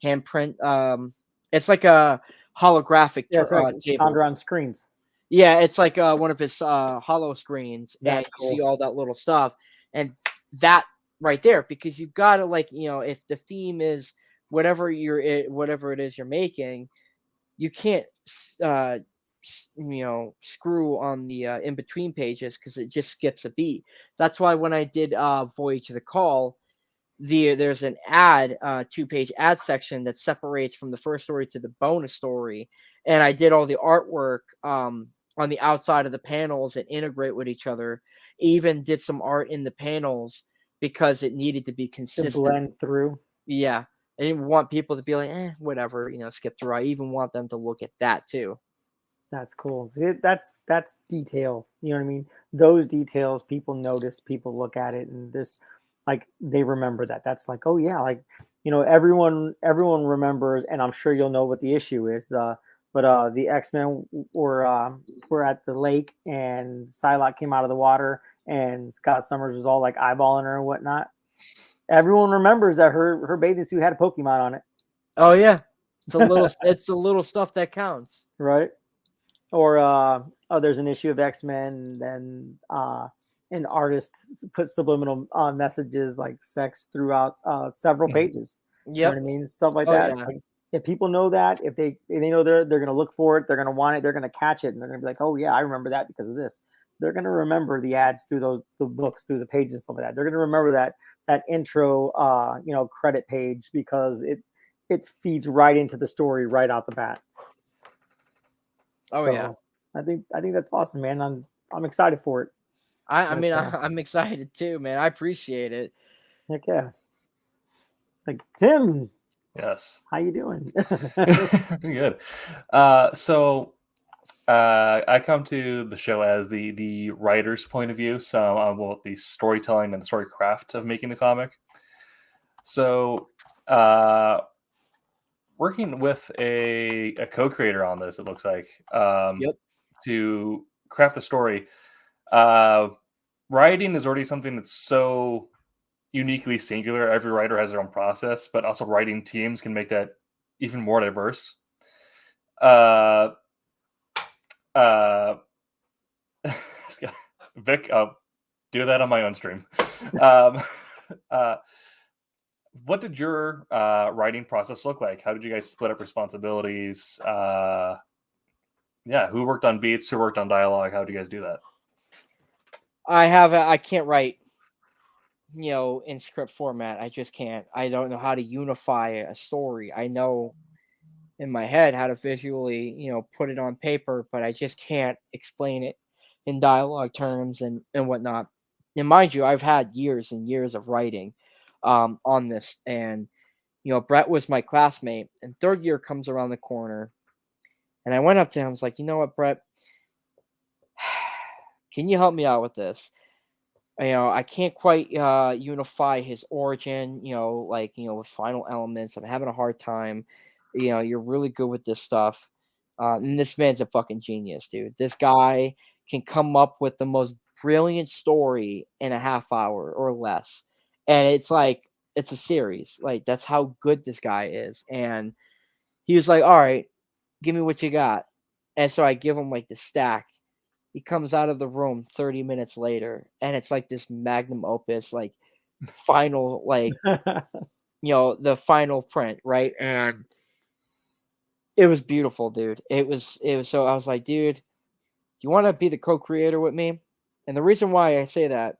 handprint. It's like a holographic table on screens. Yeah, it's like one of his hollow screens. That's and cool. You see all that little stuff, and that right there, because you've got to if the theme is whatever it is you're making, you can't screw on the in between pages because it just skips a beat. That's why when I did Voyage to the Call, there's an ad 2-page ad section that separates from the first story to the bonus story, and I did all the artwork on the outside of the panels that integrate with each other. Even did some art in the panels because it needed to be To consistent. blend through. Yeah, I didn't want people to be like, whatever, skip through. I even want them to look at that too. That's cool. See, that's detail. You know what I mean? Those details people notice, people look at it, and this, like, they remember that. That's like, oh yeah, like, everyone remembers, and I'm sure you'll know what the issue is. The X-Men were at the lake, and Psylocke came out of the water, and Scott Summers was all like eyeballing her and whatnot. Everyone remembers that her bathing suit had a Pokemon on it. Oh yeah, it's the little stuff that counts, right? Or there's an issue of X-Men, and then an artist put subliminal messages like sex throughout several pages. Yep. You know what I mean? Stuff like that. Yeah. Like, if people know that, if they know they're gonna look for it, they're gonna want it, they're gonna catch it, and they're gonna be like, oh yeah, I remember that because of this. They're gonna remember the ads through the books, through the pages, and stuff like that. They're gonna remember that intro credit page because it feeds right into the story right out the bat. Oh So, yeah, I think that's awesome, man. I'm excited for it. I mean, I'm excited too, man. I appreciate it. Heck yeah. Like, Tim, Yes. how you doing? Pretty good. So I come to the show as the writer's point of view, so the storytelling and the story craft of making the comic. So working with a co-creator on this, it looks like, Yep. to craft the story. Writing is already something that's so uniquely singular. Every writer has their own process, but also writing teams can make that even more diverse. Vic, I'll do that on my own stream. What did your writing process look like? How did you guys split up responsibilities? Who worked on beats? Who worked on dialogue? How did you guys do that? I can't write, in script format. I just can't. I don't know how to unify a story. I know in my head how to visually, put it on paper, but I just can't explain it in dialogue terms and whatnot. And mind you, I've had years and years of writing on this, and Brett was my classmate, and third year comes around the corner, and I went up to him. I was like, you know what, Brett, can you help me out with this? I can't quite unify his origin, with final elements. I'm having a hard time. You're really good with this stuff. And this man's a fucking genius, dude. This guy can come up with the most brilliant story in a half hour or less. And it's like, it's a series. Like, that's how good this guy is. And he was like, all right, give me what you got. And so I give him like the stack. He comes out of the room 30 minutes later, and it's like this magnum opus, like final, like, the final print, right? And it was beautiful, dude. It was so I was like, dude, do you want to be the co-creator with me? And the reason why I say that,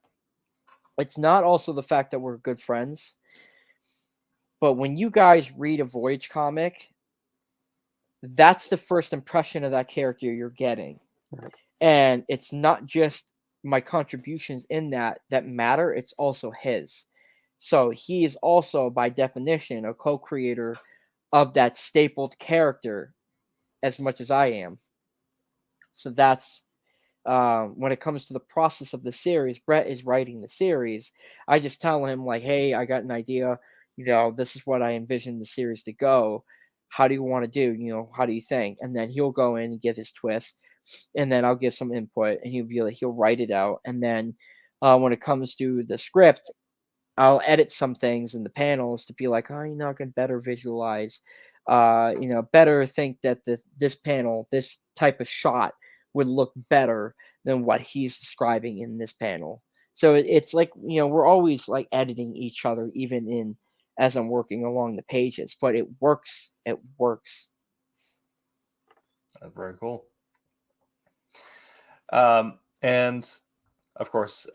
it's not also the fact that we're good friends, but when you guys read a Voyage comic, that's the first impression of that character you're getting. Right. And it's not just my contributions in that matter, it's also his. So he is also, by definition, a co-creator of that stapled character as much as I am. So that's when it comes to the process of the series. Brett is writing the series. I just tell him, like, hey, I got an idea. This is what I envision the series to go. How do you want to do? How do you think? And then he'll go in and give his twist. And then I'll give some input, and he'll write it out. And then when it comes to the script, I'll edit some things in the panels to be like, I can better visualize, better think that this panel, this type of shot would look better than what he's describing in this panel. So it's like, we're always like editing each other, even as I'm working along the pages, but it works. It works. That's very cool. And of course,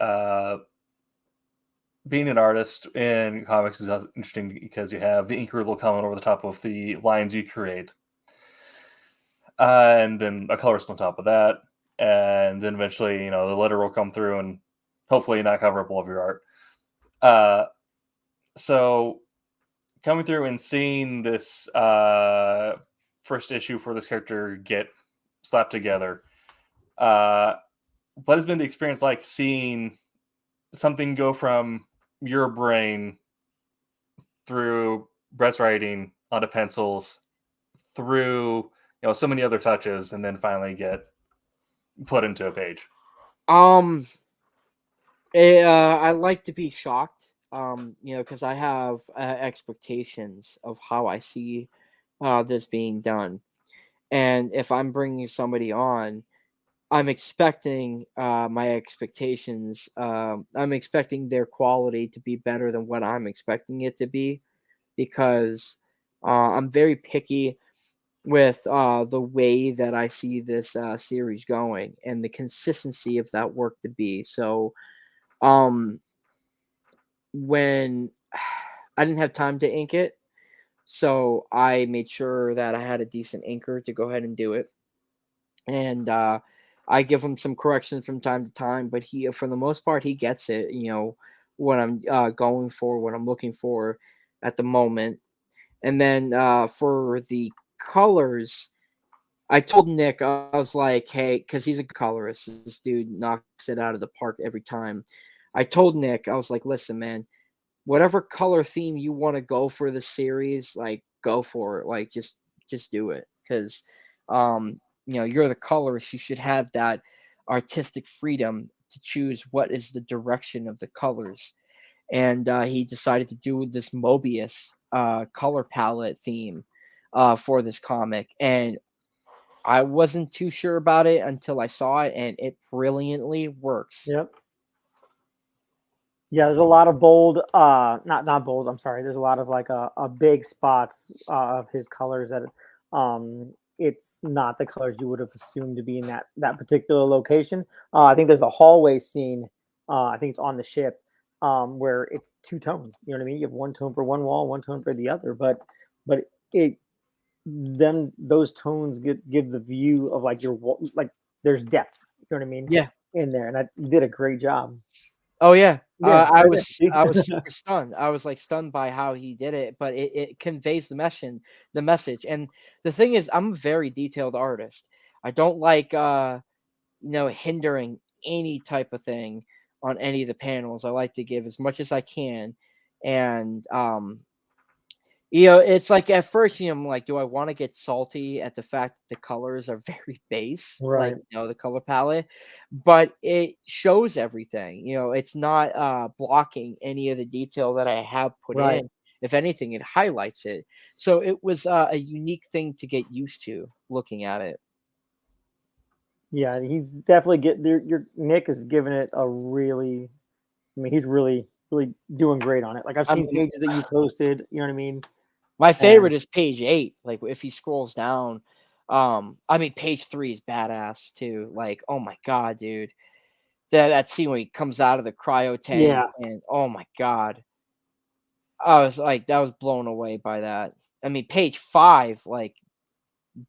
being an artist in comics is interesting because you have the ink riddle coming over the top of the lines you create. And then a colorist on top of that. And then eventually, the letter will come through and hopefully not cover up all of your art. So coming through and seeing this first issue for this character get slapped together, what has been the experience like seeing something go from your brain through Brett's writing onto pencils through so many other touches and then finally get put into a page? I like to be shocked, because I have expectations of how I see this being done. And if I'm bringing somebody on, I'm expecting my expectations. I'm expecting their quality to be better than what I'm expecting it to be, because I'm very picky with the way that I see this series going and the consistency of that work to be. So, when I didn't have time to ink it, so I made sure that I had a decent inker to go ahead and do it. And I give him some corrections from time to time, but he, for the most part, he gets it. What I'm going for, what I'm looking for at the moment. And then for the colors, I told Nick, I was like, hey, because he's a colorist. This dude knocks it out of the park every time. I told Nick, I was like, listen, man, whatever color theme you want to go for the series, like, go for it. Like, just do it. Because, you're the colorist. You should have that artistic freedom to choose what is the direction of the colors. And he decided to do this Mobius color palette theme for this comic. And I wasn't too sure about it until I saw it, and it brilliantly works. Yep. Yeah, there's a lot of bold, not bold. I'm sorry. There's a lot of like a big spots of his colors that it's not the colors you would have assumed to be in that particular location. I think there's a hallway scene. I think it's on the ship where it's two tones. You know what I mean? You have one tone for one wall, one tone for the other. But those tones give the view of like there's depth. You know what I mean? Yeah. In there, and you did a great job. Oh yeah. I right was super stunned. I was like stunned by how he did it, but it conveys the message. And the thing is, I'm a very detailed artist. I don't like hindering any type of thing on any of the panels. I like to give as much as I can. And it's like at first, I'm like, do I want to get salty at the fact that the colors are very base, Right. like, the color palette, but it shows everything. It's not blocking any of the detail that I have put Right. in. If anything, it highlights it. So it was a unique thing to get used to looking at it. Yeah, he's definitely Nick is giving it a really, he's really, really doing great on it. Like I've seen pages that you posted, you know what I mean? My favorite is page 8. Like if he scrolls down, page 3 is badass too. Like, oh my god, dude, that scene where he comes out of the cryo tank, and oh my god, I was blown away by that. Page 5, like,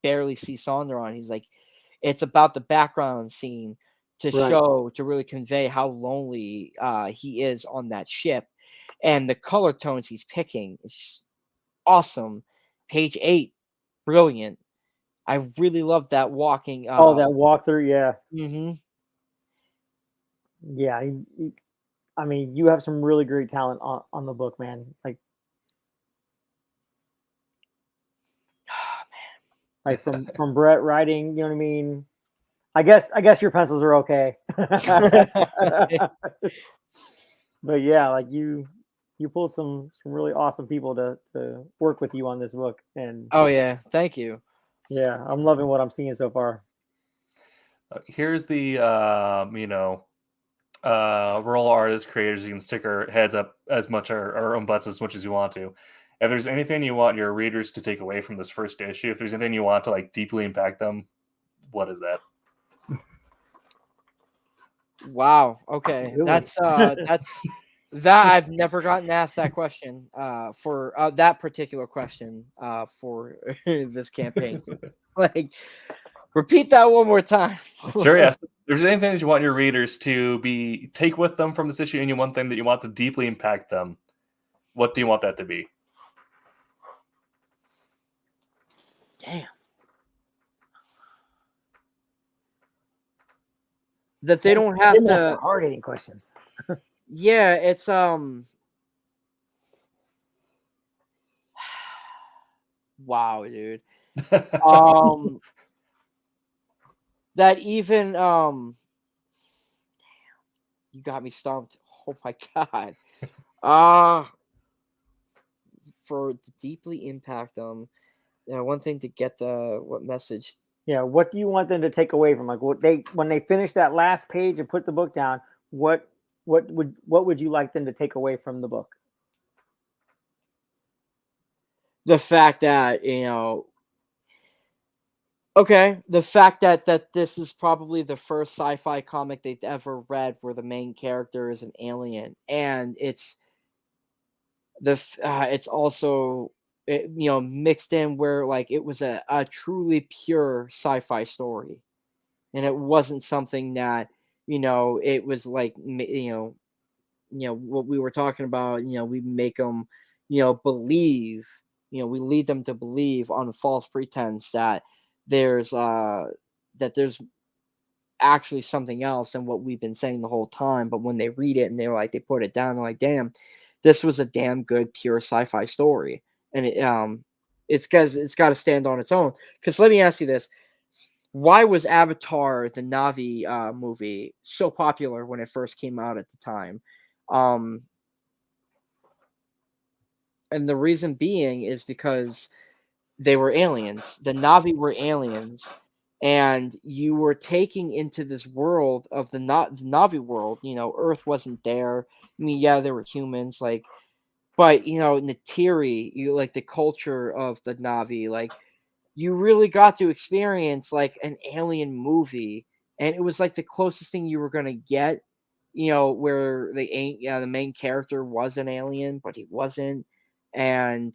barely see Sonderon. He's like, it's about the background scene to show, to really convey how lonely he is on that ship, and the color tones he's picking is awesome. Page 8, brilliant. I really love that walking. That walkthrough, yeah. Mm-hmm. Yeah, you have some really great talent on the book, man. Like, oh man, like from Brett writing, you know what I mean? I guess your pencils are okay. But yeah, like you pulled some really awesome people to work with you on this book. And oh yeah, thank you. Yeah, I'm loving what I'm seeing so far. Here's the we're all artists, creators. You can stick our heads up as much, our own butts as much as you want to. If there's anything you want your readers to take away from this first issue, if there's anything you want to like deeply impact them, what is that? Wow. Okay. Really? That's that I've never gotten asked that question for that particular question for this campaign. Like, repeat that one more time. Sure, yes. If there's anything that you want your readers to take with them from this issue, and one thing that you want to deeply impact them, what do you want that to be? Damn. That they don't have Didn't ask the to. hard-hitting questions. Yeah, it's wow, dude. That even you got me stumped. Oh my god. For to deeply impact them. Yeah, one thing to get the what message. Yeah, what do you want them to take away from like when they finish that last page and put the book down? What would you like them to take away from the book? The fact that the fact that this is probably the first sci-fi comic they've ever read where the main character is an alien, and it's also mixed in where like it was a truly pure sci-fi story, and it wasn't something that it was like what we were talking about. We make them believe, we lead them to believe on false pretense that there's actually something else than what we've been saying the whole time. But when they read it and they put it down, they're like, damn, this was a damn good pure sci-fi story. And it's because it's got to stand on its own. Because let me ask you this: why was Avatar, the Na'vi movie, so popular when it first came out at the time? And the reason being is because they were aliens. The Na'vi were aliens, and you were taking into this world of the Na'vi world. Earth wasn't there. I mean, yeah, there were humans, but Natiri, like the culture of the Na'vi, like you really got to experience like an alien movie, and it was like the closest thing you were gonna get. Where the main character was an alien, but he wasn't, and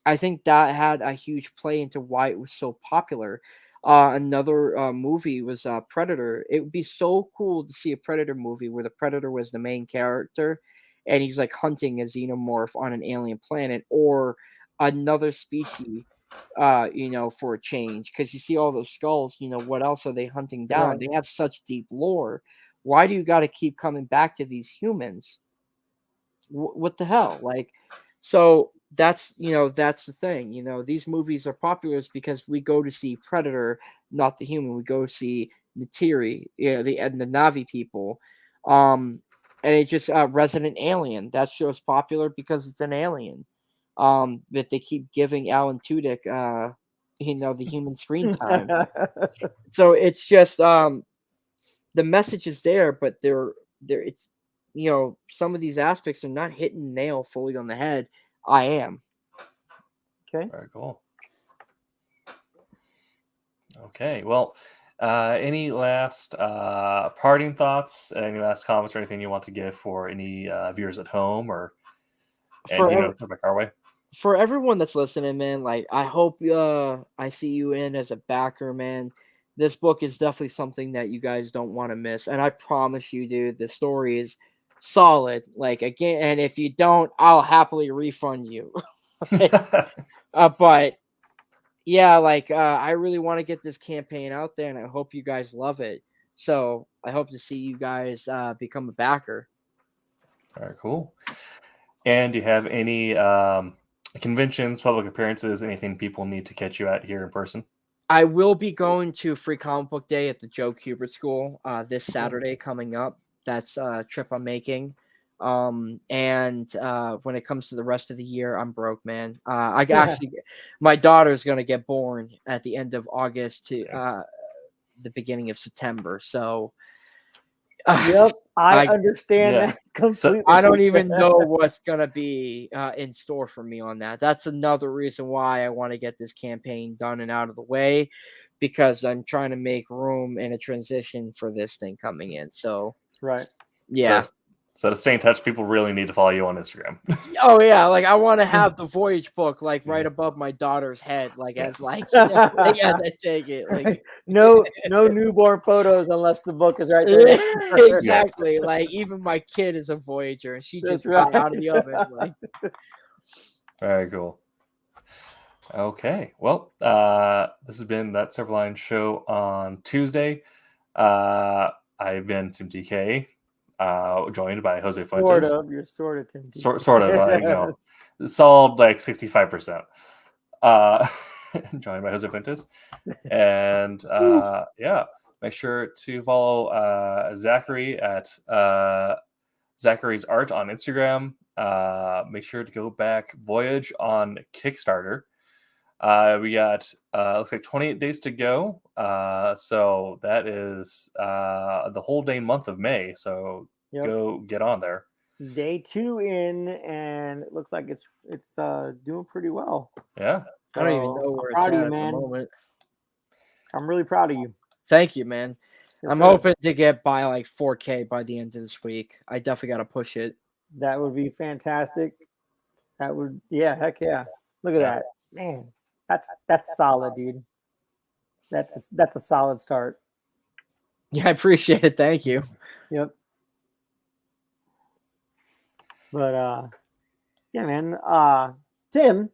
I think that had a huge play into why it was so popular. Another movie was Predator. It would be so cool to see a Predator movie where the Predator was the main character and he's like hunting a xenomorph on an alien planet or another species, for a change. Because you see all those skulls, what else are they hunting down? Right. They have such deep lore. Why do you got to keep coming back to these humans? What the hell? So that's the thing. These movies are popular because we go to see Predator, not the human. We go see Natiri, the Na'vi people, and it's just Resident Alien. That show's popular because it's an alien. That they keep giving Alan Tudyk, the human screen time. So it's just the message is there, but it's some of these aspects are not hitting the nail fully on the head. I am. Okay. Very cool. Okay. Well, any last parting thoughts? Any last comments or anything you want to give for any viewers at home or anything to back our way? For everyone that's listening, man, I hope I see you in as a backer, man. This book is definitely something that you guys don't want to miss, and I promise you, dude, the story is solid. Again, and if you don't, I'll happily refund you. But yeah, I really want to get this campaign out there, and I hope you guys love it. So I hope to see you guys become a backer. All right, cool. And do you have any conventions, public appearances, anything people need to catch you at here in person? I will be going to Free Comic Book Day at the Kubert School this Saturday coming up. That's a trip I'm making. And when it comes to the rest of the year, I'm broke, man. My daughter's going to get born at the end of August to the beginning of September. So yep, I understand yeah. that completely. I don't even know what's gonna be in store for me on that. That's another reason why I want to get this campaign done and out of the way, because I'm trying to make room in a transition for this thing coming in. So Right. yeah. So to stay in touch, people really need to follow you on Instagram. Oh yeah, like I want to have the voyage book like right above my daughter's head, like as like, as I take it. Like no newborn photos unless the book is right there. exactly. Like even my kid is a voyager, and she That's just got right. out of the oven. Like Very cool. Okay, well, this has been That Silverline Show on Tuesday. I've been Tim TK, joined by Jose Fuentes. You're sort of Tim. Sort of, like, solid like 65%. Joined by Jose Fuentes, and yeah, make sure to follow Zackary at Zackary's Art on Instagram. Make sure to go back Voyage on Kickstarter. We got looks like 28 days to go. So that is the whole day month of May. So go get on there. Day 2 in, and it looks like it's doing pretty well. Yeah. I don't even know where it's at the moment. I'm really proud of you. Thank you, man. I'm hoping to get by like 4K by the end of this week. I definitely got to push it. That would be fantastic. That would, heck yeah. Look at that, man. That's solid, dude. That's a solid start. Yeah, I appreciate it. Thank you. Yep. But yeah, man. Tim.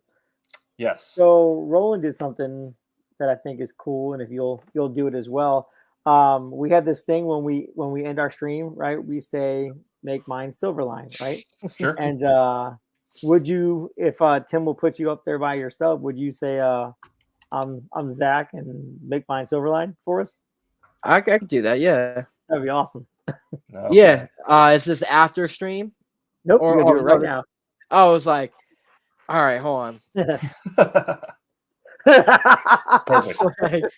Yes. So Roland did something that I think is cool, and if you'll do it as well. We have this thing when we end our stream, right? We say, "Make mine Silverline," right? Sure. And would you, if Tim will put you up there by yourself, would you say, "I'm Zach and make mine Silverline" for us? I could do that. Yeah, that'd be awesome. No. Yeah. Is this after stream? Nope. We're gonna do it right now. I was like, all right, hold on. Perfect.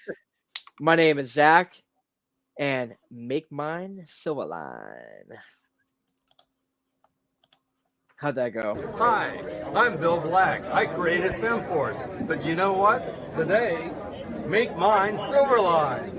My name is Zach, and make mine Silverline. How'd that go? Hi, I'm Bill Black. I created FemForce, but you know what? Today, make mine Silverline.